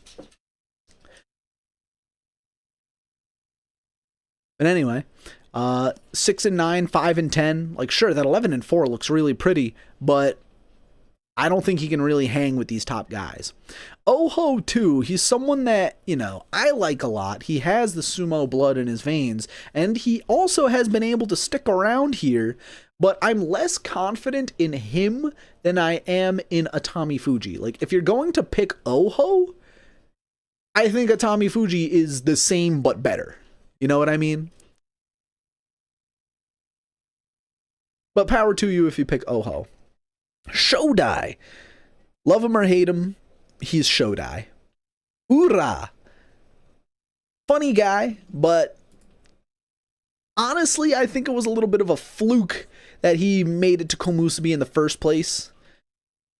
But anyway, 6-9, 5-10. Like, sure, that 11-4 looks really pretty, but I don't think he can really hang with these top guys. Oho, too, he's someone that, I like a lot. He has the sumo blood in his veins, and he also has been able to stick around here, but I'm less confident in him than I am in Atamifuji. Like, if you're going to pick Oho, I think Atamifuji is the same but better. You know what I mean? But power to you if you pick Oho. Shodai. Love him or hate him, he's Shodai. Ura. funny guy, but honestly, I think it was a little bit of a fluke that he made it to Komusubi in the first place,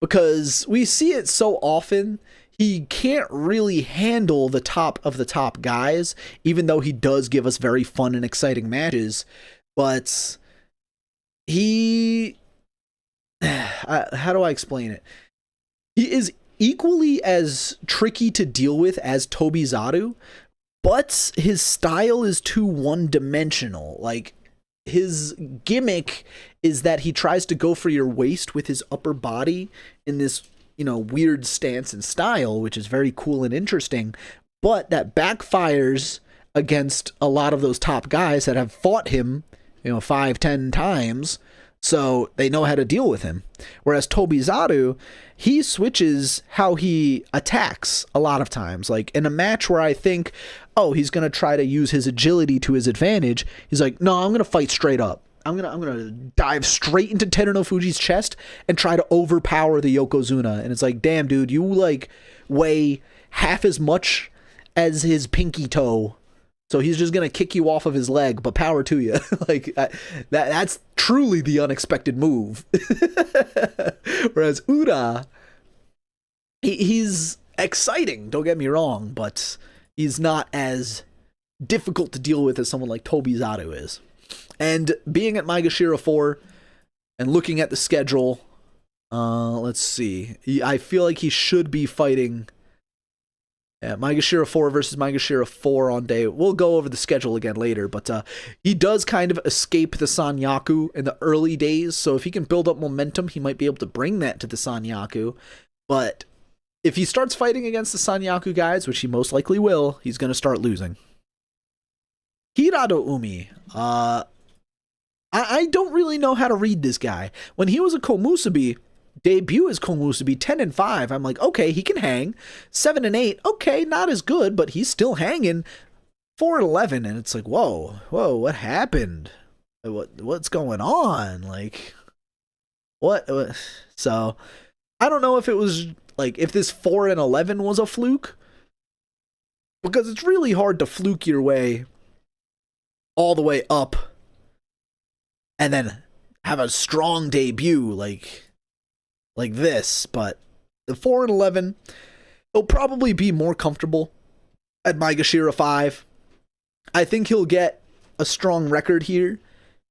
because we see it so often. He can't really handle the top of the top guys, even though he does give us very fun and exciting matches. But he, how do I explain it? He is equally as tricky to deal with as Tobizaru, but his style is too one-dimensional. Like, his gimmick is that he tries to go for your waist with his upper body in this, weird stance and style, which is very cool and interesting, but that backfires against a lot of those top guys that have fought him, 5-10 times, so they know how to deal with him. Whereas Tobizaru, he switches how he attacks a lot of times. Like in a match where I think, oh, he's going to try to use his agility to his advantage, he's like, no, I'm going to fight straight up. I'm gonna dive straight into TERUNOFUJI's chest and try to overpower the Yokozuna. And it's like, damn, dude, you weigh half as much as his pinky toe, so he's just gonna kick you off of his leg. But power to you. That's truly the unexpected move. Whereas Ura, he's exciting. Don't get me wrong, but he's not as difficult to deal with as someone like Tobizaru is. And being at Maegashira 4 and looking at the schedule, let's see. I feel like he should be fighting Maegashira 4 versus Maegashira 4 on day. We'll go over the schedule again later, but he does kind of escape the Sanyaku in the early days, so if he can build up momentum, he might be able to bring that to the Sanyaku. But if he starts fighting against the Sanyaku guys, which he most likely will, he's going to start losing. Hirado Umi, I don't really know how to read this guy. When he was a Komusubi, debut as Komusubi, 10-5, I'm like, okay, he can hang. 7-8, okay, not as good, but he's still hanging. 4-11, and it's like, whoa, what happened? What's going on? Like, what? So, I don't know if it was, if this 4-11 was a fluke, because it's really hard to fluke your way all the way up and then have a strong debut like this. But the 4-11, he'll probably be more comfortable at Maegashira 5. I think he'll get a strong record here.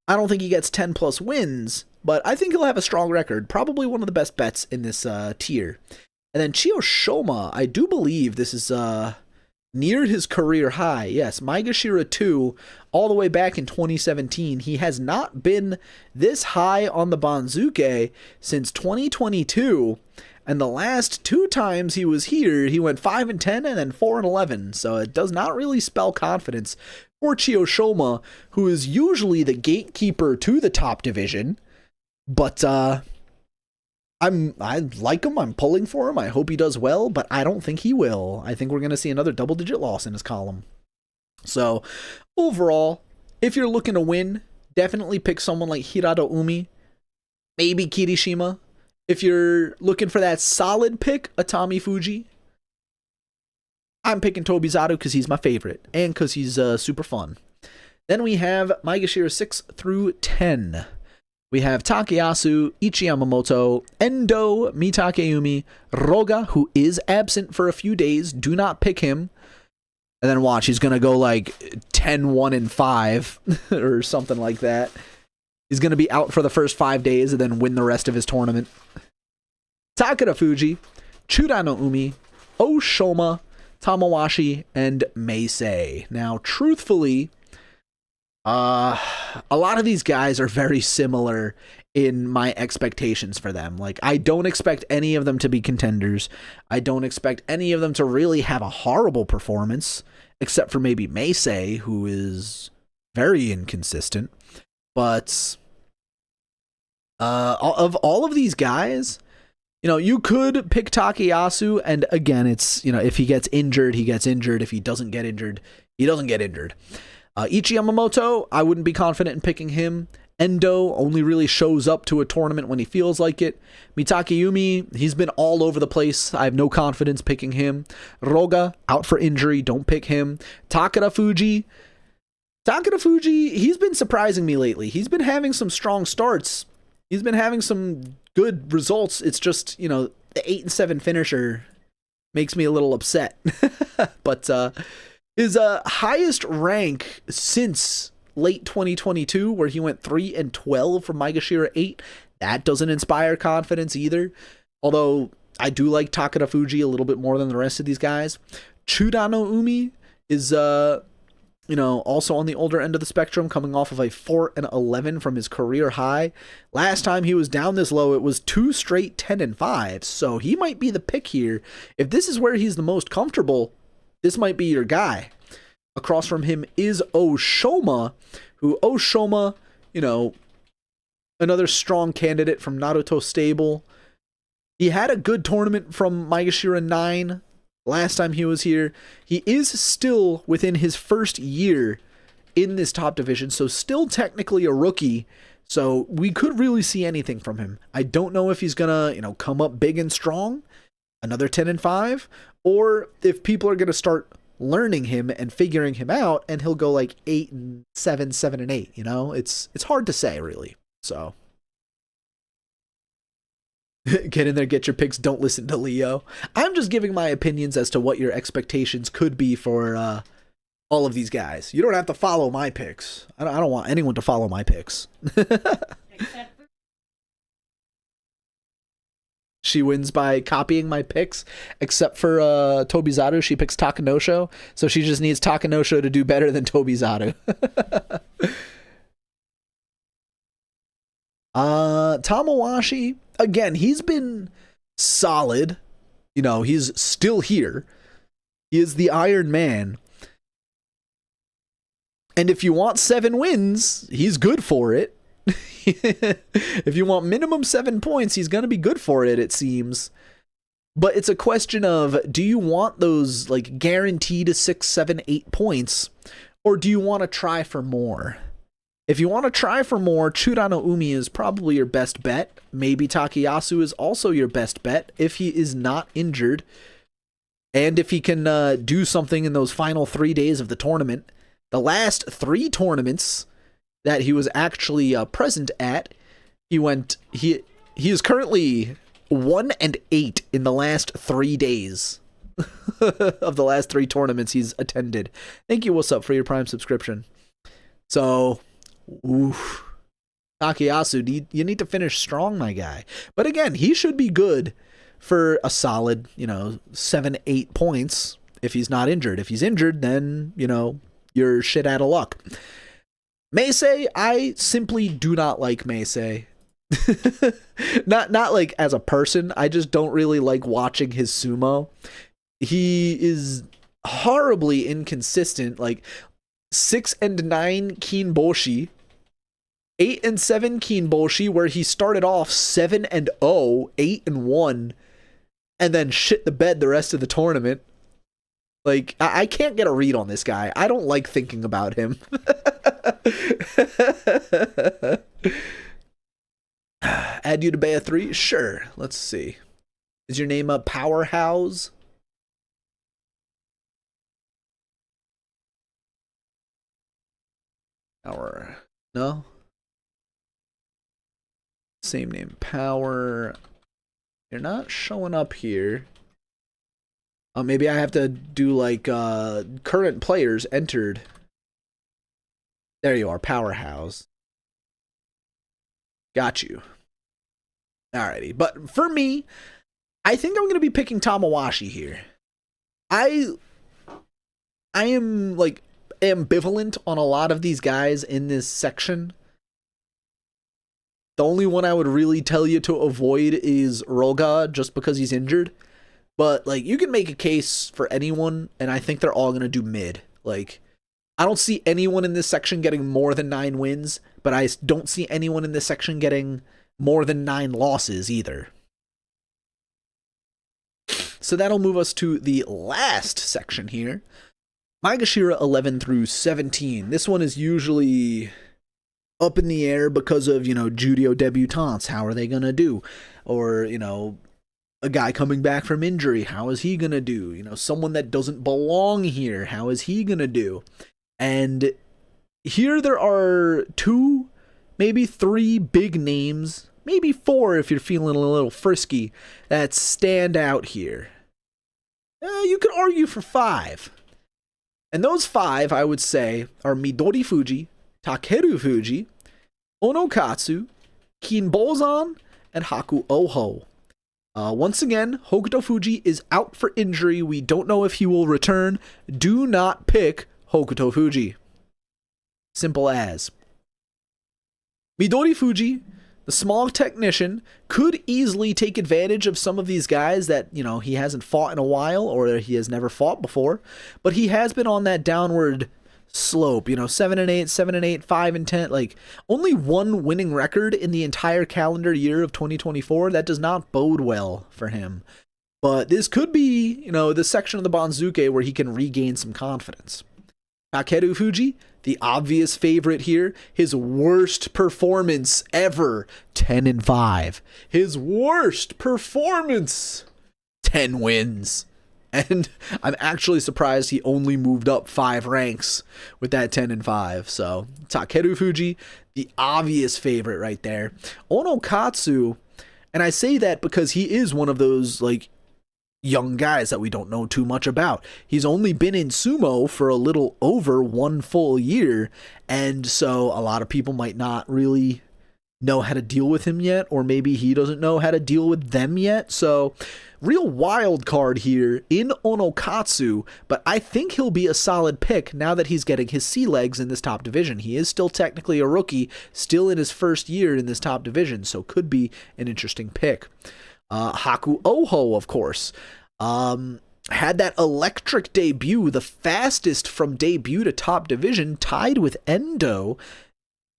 I don't think he gets 10 plus wins, but I think he'll have a strong record. Probably one of the best bets in this tier. And then Chiyoshoma, I do believe this is near his career high. Yes, Maegashira 2, all the way back in 2017. He has not been this high on the Banzuke since 2022. And the last 2 times he was here, he went 5-10 and then 4-11. So it does not really spell confidence for Chiyoshoma, who is usually the gatekeeper to the top division. But I like him. I'm pulling for him. I hope he does well, but I don't think he will. I think we're going to see another double-digit loss in his column. So, overall, if you're looking to win, definitely pick someone like Hirado Umi, maybe Kirishima. If you're looking for that solid pick, Atami Fuji, I'm picking Tobizaru because he's my favorite and because he's super fun. Then we have Maegashira 6 through 10. We have Takayasu, Ichi Yamamoto, Endo, Mitakeumi, Roga, who is absent for a few days. Do not pick him. And then watch, he's going to go 10-1-5 or something like that. He's going to be out for the first 5 days and then win the rest of his tournament. Takara Fuji, Churano Umi, Oshoma, Tamawashi, and Meisei. Now, truthfully, a lot of these guys are very similar in my expectations for them. I don't expect any of them to be contenders. I don't expect any of them to really have a horrible performance, except for maybe Meisei, who is very inconsistent. But of all of these guys, you could pick Takayasu, and again, it's, if he gets injured, he gets injured. If he doesn't get injured, he doesn't get injured. Ichi Yamamoto, I wouldn't be confident in picking him. Endo only really shows up to a tournament when he feels like it. Mitake Yumi, he's been all over the place. I have no confidence picking him. Roga, out for injury. Don't pick him. Takarafuji, he's been surprising me lately. He's been having some strong starts. He's been having some good results. It's just, you know, the 8-7 finisher makes me a little upset. But his highest rank since late 2022, where he went 3-12 from Maegashira 8, that doesn't inspire confidence either. Although I do like Takarafuji a little bit more than the rest of these guys. Chudano Umi is you know, also on the older end of the spectrum, coming off of a 4-11 from his career high. Last time he was down this low, it was 2 straight 10-5. So he might be the pick here. If this is where he's the most comfortable, this might be your guy. Across from him is Oshoma, you know, another strong candidate from Naruto stable. He had a good tournament from Maegashira 9 last time he was here. He is still within his first year in this top division, so still technically a rookie. So we could really see anything from him. I don't know if he's gonna, you know, come up big and strong, another 10-5, or if people are gonna start learning him and figuring him out, and he'll go like 8-7, 7-8. You know, it's hard to say really. So get in there, get your picks. Don't listen to Leo. I'm just giving my opinions as to what your expectations could be for all of these guys. You don't have to follow my picks. I don't want anyone to follow my picks. She wins by copying my picks, except for Tobizaru. She picks Takanosho, so she just needs Takanosho to do better than Tobizaru. Tamawashi, again, he's been solid. You know, he's still here. He is the Iron Man. And if you want 7 wins, he's good for it. If you want minimum 7 points, he's going to be good for it, it seems. But it's a question of, do you want those like guaranteed 6, 7, 8 points, or do you want to try for more? If you want to try for more, Churano Umi is probably your best bet. Maybe Takayasu is also your best bet if he is not injured. And if he can do something in those final 3 days of the tournament. The last 3 tournaments that he was actually present at, he is currently 1-8 in the last 3 days of the last 3 tournaments he's attended. Thank you, what's up, for your Prime subscription. So, oof. Takayasu, you need to finish strong, my guy. But again, he should be good for a solid, 7-8 points if he's not injured. If he's injured, then, you're shit out of luck. Meisei, I simply do not like Meisei. not like as a person, I just don't really like watching his sumo. He is horribly inconsistent, like 6-9 Kinboshi, 8-7 Kinboshi, where he started off 7-0, 8-1, and then shit the bed the rest of the tournament. Like, I can't get a read on this guy. I don't like thinking about him. Add you to Bea 3? Sure. Let's see. Is your name a Powerhouse? No? Same name. Power. You're not showing up here. Maybe I have to do like current players entered. There you are, Powerhouse. Got you. Alrighty, but for me, I think I'm gonna be picking Tamawashi here. I am like ambivalent on a lot of these guys in this section. The only one I would really tell you to avoid is Roga, just because he's injured. But, like, you can make a case for anyone, and I think they're all going to do mid. Like, I don't see anyone in this section getting more than 9 wins, but I don't see anyone in this section getting more than 9 losses either. So that'll move us to the last section here. Maegashira 11 through 17. This one is usually up in the air because of, judo debutantes. How are they going to do? Or, a guy coming back from injury. How is he going to do? Someone that doesn't belong here. How is he going to do? And here there are 2, maybe 3 big names, maybe 4 if you're feeling a little frisky, that stand out here. You could argue for 5. And those 5, I would say, are Midorifuji, Takerufuji, Onokatsu, Kinbozan, and Haku Oho. Once again, Hokutofuji is out for injury. We don't know if he will return. Do not pick Hokutofuji. Simple as. Midorifuji, the small technician, could easily take advantage of some of these guys that, he hasn't fought in a while or he has never fought before. But he has been on that downward slope, 7-8, 7-8, 5-10, like only 1 winning record in the entire calendar year of 2024. That does not bode well for him. But this could be, the section of the Banzuke where he can regain some confidence. Takerufuji, the obvious favorite here, his worst performance ever, 10-5. His worst performance, 10 wins. And I'm actually surprised he only moved up 5 ranks with that 10-5. So Takerufuji, the obvious favorite right there. Onokatsu, and I say that because he is one of those young guys that we don't know too much about. He's only been in sumo for a little over 1 full year, and so a lot of people might not really know how to deal with him yet, or maybe he doesn't know how to deal with them yet. So real wild card here in Onokatsu, but I think he'll be a solid pick now that he's getting his sea legs in this top division. He is still technically a rookie, still in his first year in this top division, so could be an interesting pick. Haku Oho, of course, had that electric debut, the fastest from debut to top division, tied with Endo,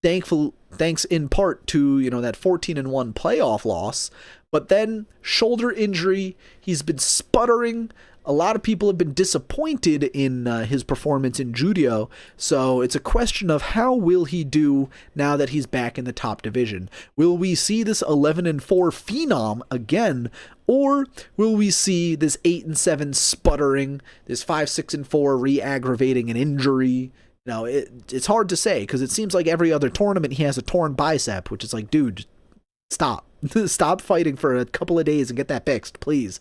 thanks in part to, that 14-1 playoff loss. But then shoulder injury, he's been sputtering. A lot of people have been disappointed in his performance in judo, so it's a question of how will he do now that he's back in the top division. Will we see this 11-4 phenom again, or will we see this 8-7 sputtering, this 5-6-4 re-aggravating an injury? It's hard to say because it seems like every other tournament he has a torn bicep, which is like, dude, stop. Stop fighting for a couple of days and get that fixed, please.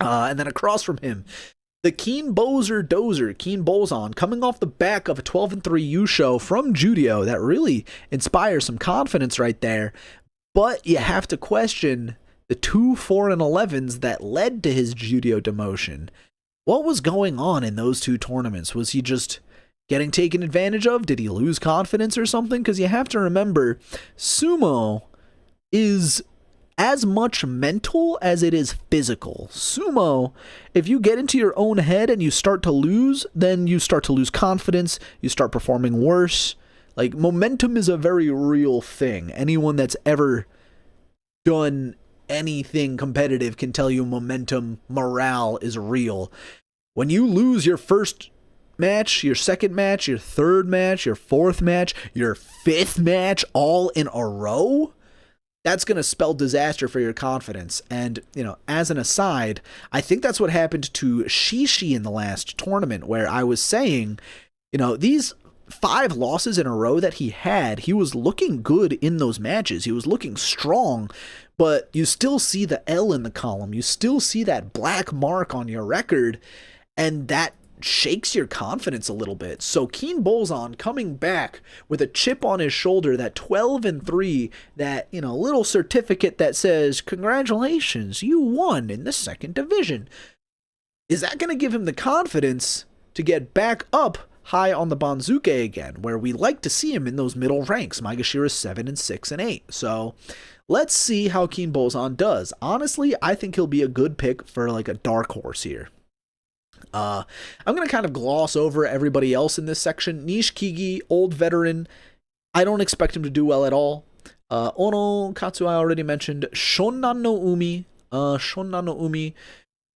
And then across from him, the Kinbozan, coming off the back of a 12-3 Yusho from Judo that really inspires some confidence right there. But you have to question the 2 4-11s that led to his Judo demotion. What was going on in those 2 tournaments? Was he just getting taken advantage of? Did he lose confidence or something? Because you have to remember, sumo is as much mental as it is physical. Sumo, if you get into your own head and you start to lose, then you start to lose confidence, you start performing worse. Like, momentum is a very real thing. Anyone that's ever done anything competitive can tell you morale is real. When you lose your first match, your second match, your third match, your fourth match, your fifth match all in a row, that's going to spell disaster for your confidence. And, as an aside, I think that's what happened to Shishi in the last tournament, where I was saying, these 5 losses in a row that he was looking good in those matches. He was looking strong, but you still see the L in the column. You still see that black mark on your record, and that shakes your confidence a little bit. So Kinbozan coming back with a chip on his shoulder, that 12-3, that, little certificate that says, congratulations, you won in the 2nd division. Is that going to give him the confidence to get back up high on the Banzuke again, where we like to see him in those middle ranks, Maegashira 7 and 6 and 8. So let's see how Kinbozan does. Honestly, I think he'll be a good pick for a dark horse here. I'm going to kind of gloss over everybody else in this section. Nishikigi, old veteran. I don't expect him to do well at all. Onokatsu, I already mentioned. Shonan no Umi.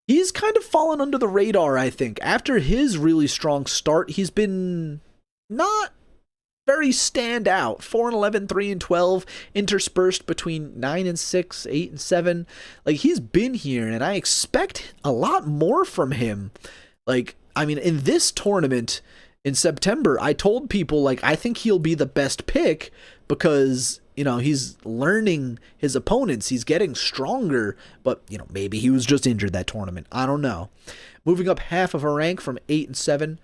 He's kind of fallen under the radar, I think. After his really strong start, he's been not very stand out. 4-11, 3-12, interspersed between 9-6, 8-7. Like, he's been here, and I expect a lot more from him. Like, I mean, in this tournament in September, I told people, like, I think he'll be the best pick because, you know, he's learning his opponents. He's getting stronger, but, you know, maybe he was just injured that tournament. I don't know. Moving up half of a rank from 8-7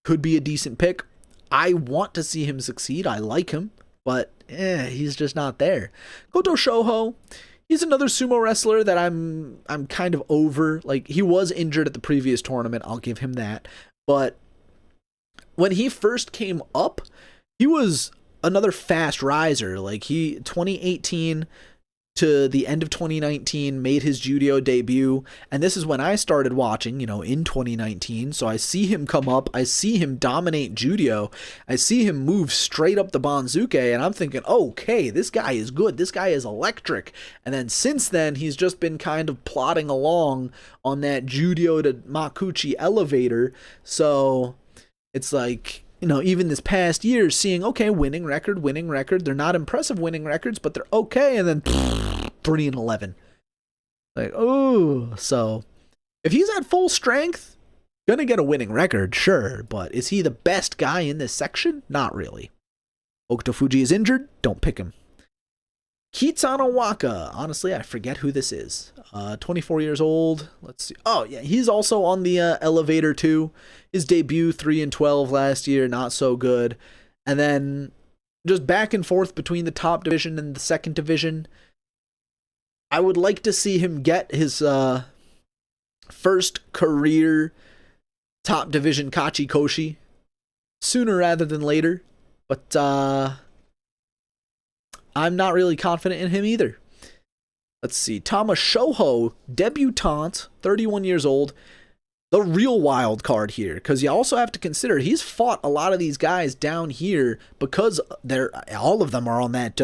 could be a decent pick. I want to see him succeed. I like him, but he's just not there. Goto Shoho, he's another sumo wrestler that I'm kind of over. Like, he was injured at the previous tournament. I'll give him that. But when he first came up, he was another fast riser. Like, he 2018 to the end of 2019 made his Judo debut, and this is when I started watching, you know, in 2019. So I see him come up, I see him dominate Judo, I see him move straight up the Banzuke, and I'm thinking, okay, this guy is good, this guy is electric. And then since then, he's just been kind of plodding along on that Judo to Makuchi elevator. So it's like, you know, even this past year, seeing, okay, winning record. They're not impressive winning records, but they're okay. And then 3-11. Like, oh, so if he's at full strength, gonna get a winning record, sure. But is he the best guy in this section? Not really. Okutofuji is injured. Don't pick him. Kitano Waka. Honestly, I forget who this is. 24 years old. Let's see. Oh, yeah. He's also on the elevator, too. His debut, 3-12 last year. Not so good. And then just back and forth between the top division and the second division. I would like to see him get his first career top division Kachi Koshi sooner rather than later. But I'm not really confident in him either. Let's see. Tama Shoho, debutante, 31 years old. The real wild card here, because you also have to consider he's fought a lot of these guys down here because all of them are on that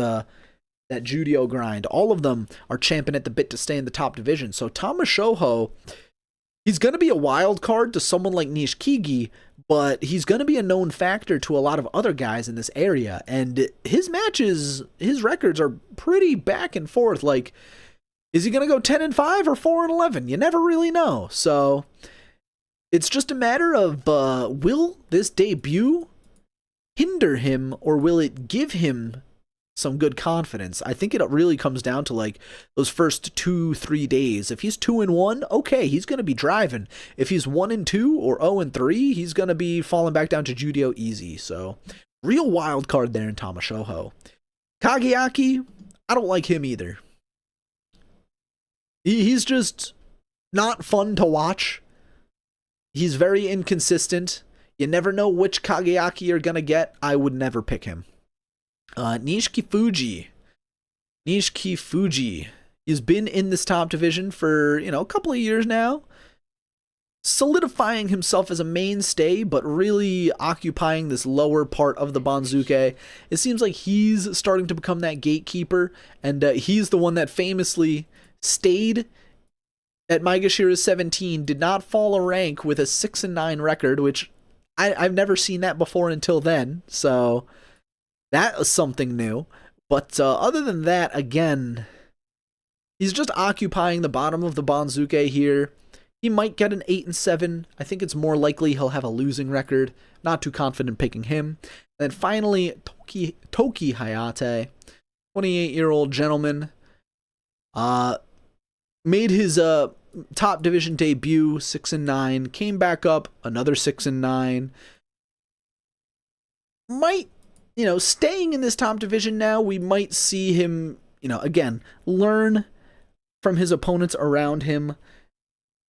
Judo grind. All of them are champing at the bit to stay in the top division. So Tama Shoho, he's going to be a wild card to someone like Nishikigi, but he's going to be a known factor to a lot of other guys in this area. And his matches, his records are pretty back and forth. Like, is he going to go 10-5 or 4-11? You never really know. So it's just a matter of will this debut hinder him or will it give him some good confidence? I think it really comes down to like those first 2-3 days. If he's 2-1, okay, he's going to be driving. If he's 1-2 or 0-3, he's going to be falling back down to Judo easy. So real wild card there in Tama Shoho. Kageaki, I don't like him either. He's just not fun to watch. He's very inconsistent. You never know which Kageaki you're going to get. I would never pick him. Nishiki Fuji. He's been in this top division for, you know, a couple of years now. Solidifying himself as a mainstay, but really occupying this lower part of the Banzuke. It seems like he's starting to become that gatekeeper, and he's the one that famously stayed at Maegashira 17, did not fall a rank with a 6-9 record, which I've never seen that before until then, so that was something new. But other than that, again, he's just occupying the bottom of the Banzuke here. He might get an 8-7. I think it's more likely he'll have a losing record. Not too confident picking him. And then finally, Toki Hayate, 28-year-old gentleman. Made his top division debut, 6-9. Came back up, another 6-9. Might, you know, staying in this top division now, we might see him, you know, again, learn from his opponents around him.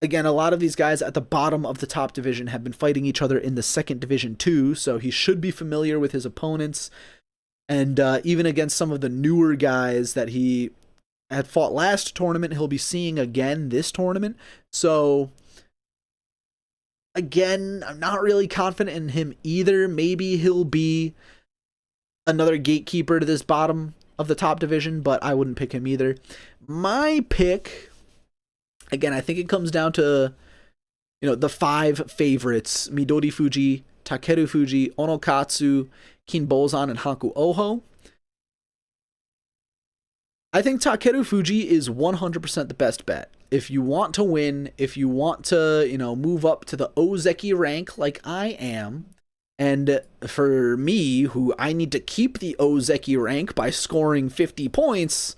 Again, a lot of these guys at the bottom of the top division have been fighting each other in the second division too, so he should be familiar with his opponents. And even against some of the newer guys that he had fought last tournament, he'll be seeing again this tournament. So again, I'm not really confident in him either. Maybe he'll be another gatekeeper to this bottom of the top division, but I wouldn't pick him either. My pick, again, I think it comes down to, you know, the 5 favorites: Midori Fuji, TERUNOFUJI, Onokatsu, Kinbozan, and Haku Oho. I think TERUNOFUJI is 100% the best bet. If you want to win, if you want to, move up to the Ozeki rank like I am, and for me, who I need to keep the Ozeki rank by scoring 50 points,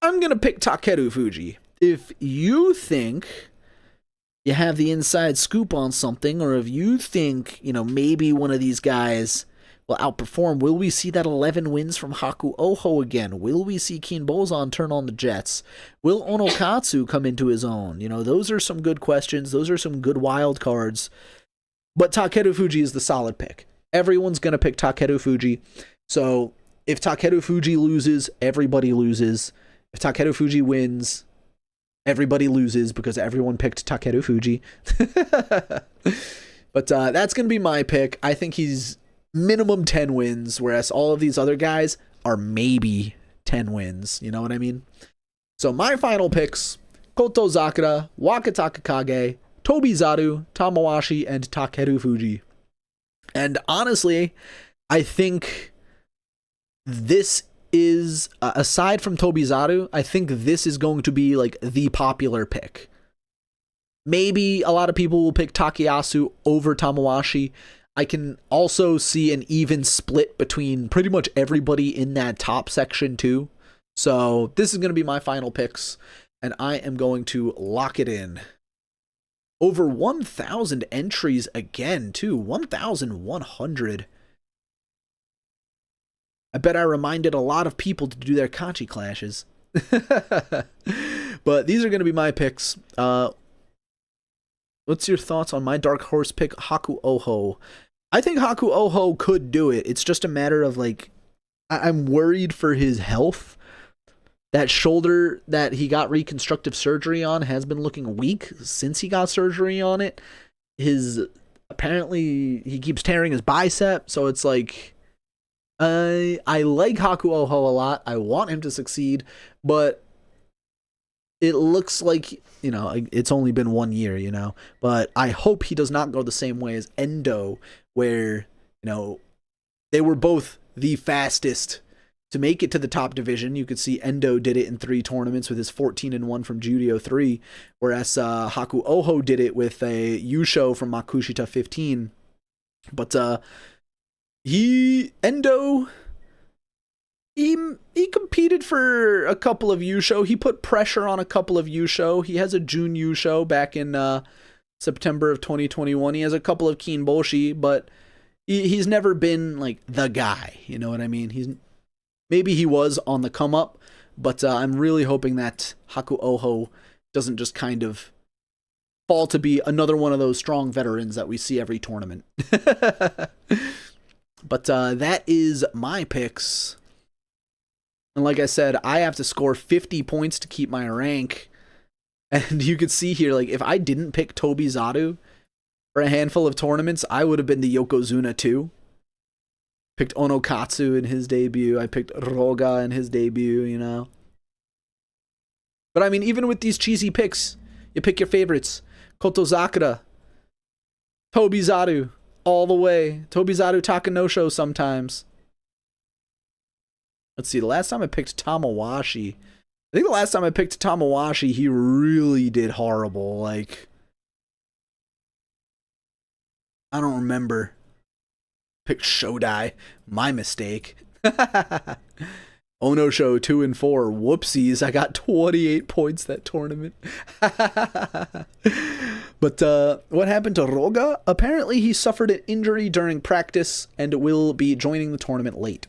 I'm going to pick TERUNOFUJI. If you think you have the inside scoop on something, or if you think, maybe one of these guys will outperform, will we see that 11 wins from Haku Oho again? Will we see Kinbozan turn on the Jets? Will Onokatsu come into his own? Those are some good questions. Those are some good wild cards. But TERUNOFUJI is the solid pick. Everyone's going to pick TERUNOFUJI. So if TERUNOFUJI loses, everybody loses. If TERUNOFUJI wins, everybody loses because everyone picked TERUNOFUJI. But that's going to be my pick. I think he's minimum 10 wins, whereas all of these other guys are maybe 10 wins. You know what I mean? So my final picks: Kotozakura, Wakataka Kage, Tobizaru, Tamawashi, and TERUNOFUJI. And honestly, I think this is, aside from Tobizaru, I think this is going to be like the popular pick. Maybe a lot of people will pick Takayasu over Tamawashi. I can also see an even split between pretty much everybody in that top section too. So this is going to be my final picks, and I am going to lock it in. Over 1,000 entries again too, 1,100. I bet I reminded a lot of people to do their Kachi Clashes. But these are going to be my picks. What's your thoughts on my dark horse pick, Haku Oho? I think Haku Oho could do it. It's just a matter of, I'm worried for his health. That shoulder that he got reconstructive surgery on has been looking weak since he got surgery on it. Apparently he keeps tearing his bicep, so it's like, I like Haku Oho a lot. I want him to succeed, but it looks like, it's only been 1 year, but I hope he does not go the same way as Endo, where, they were both the fastest to make it to the top division. You could see Endo did it in 3 tournaments with his 14-1 from Judio 3, whereas Haku Oho did it with a Yusho from Makushita 15. But Endo, he competed for a couple of Yusho. He put pressure on a couple of Yusho. He has a Jun Yusho back in September of 2021. He has a couple of Kinboshi, but he's never been like the guy. You know what I mean? Maybe he was on the come up, but I'm really hoping that Haku Oho doesn't just kind of fall to be another one of those strong veterans that we see every tournament. But that is my picks. And like I said, I have to score 50 points to keep my rank. And you could see here, if I didn't pick Tobizaru for a handful of tournaments, I would have been the Yokozuna too. Picked Onokatsu in his debut. I picked Roga in his debut, But I mean, even with these cheesy picks, you pick your favorites. Kotozakura, Tobizaru, all the way. Tobizaru Takanosho sometimes. Let's see, the last time I picked Tamawashi, he really did horrible. I don't remember. Picked Shodai. My mistake. Onosho 2-4. Whoopsies. I got 28 points that tournament. But what happened to Roga? Apparently he suffered an injury during practice and will be joining the tournament late.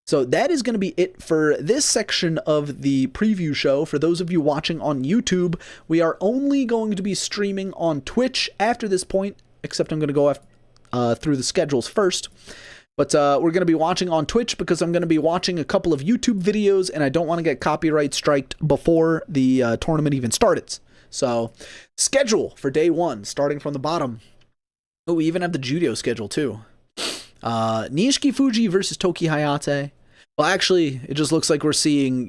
So that is going to be it for this section of the preview show. For those of you watching on YouTube, we are only going to be streaming on Twitch after this point, except I'm going to go through the schedules first. But we're going to be watching on Twitch because I'm going to be watching a couple of YouTube videos, and I don't want to get copyright striked before the tournament even starts. So, schedule for day 1, starting from the bottom. Oh, we even have the Judo schedule too. Nishiki Fuji versus Toki Hayate. Well, actually, it just looks like we're seeing,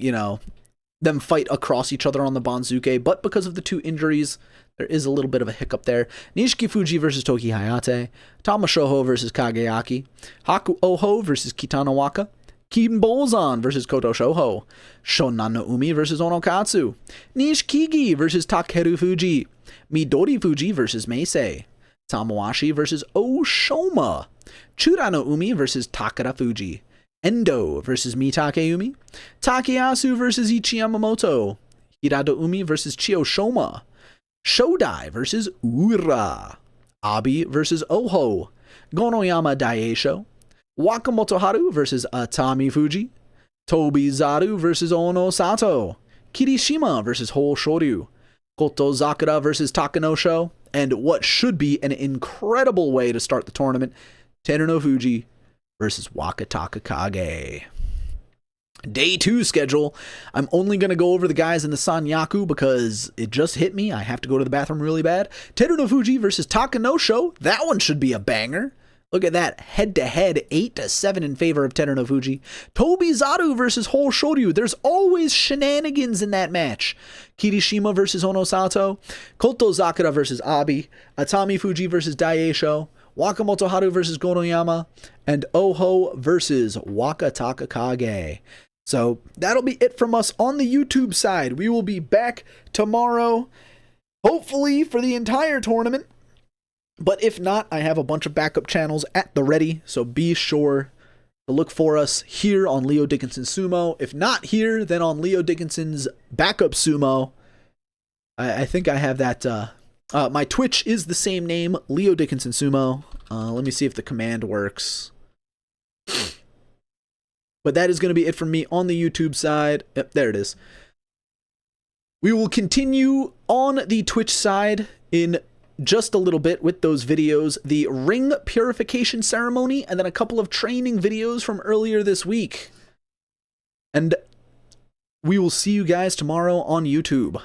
them fight across each other on the Banzuke, but because of the 2 injuries, there is a little bit of a hiccup there. Nishikifuji versus Toki Hayate, Tamashoho versus Kageaki, Haku Oho versus Kitano Waka, Kinbozan versus Koto Shoho, Shonan no Umi versus Onokatsu, Nishikigi versus Takeru Fuji, Midori Fuji versus Meisei, Tamawashi versus Oshoma, Chura no Umi versus Takara Fuji, Endo versus Mitakeumi, Takeyasu versus Ichi Yamamoto, Hirado Umi versus Chio Shoma, Shodai versus Ura, Abi versus Oho, Gonoyama Daisho, Wakamoto Haru versus Atami Fuji, Tobizaru versus Ono Sato, Kirishima versus Hoshoryu, Kotozakura versus Takanosho, and what should be an incredible way to start the tournament, TERUNOFUJI versus Wakataka Kage. Day 2 schedule. I'm only going to go over the guys in the Sanyaku because it just hit me. I have to go to the bathroom really bad. TERUNOFUJI versus Takanosho. That one should be a banger. Look at that. Head-to-head, 8-7 in favor of TERUNOFUJI. Tobizaru versus Hoshoryu. There's always shenanigans in that match. Kirishima versus Onosato. Kotozakura versus Abi. Atami Fuji versus Daisho. Wakamoto Haru versus Gonoyama. And Oho versus Wakataka Kage. So that'll be it from us on the YouTube side. We will be back tomorrow, hopefully for the entire tournament. But if not, I have a bunch of backup channels at the ready, so be sure to look for us here on Leo Dickinson Sumo. If not here, then on Leo Dickinson's backup sumo. I think I have that. My Twitch is the same name, Leo Dickinson Sumo. Let me see if the command works. But that is going to be it from me on the YouTube side. Yep, there it is. We will continue on the Twitch side in just a little bit with those videos, the ring purification ceremony, and then a couple of training videos from earlier this week. And we will see you guys tomorrow on YouTube.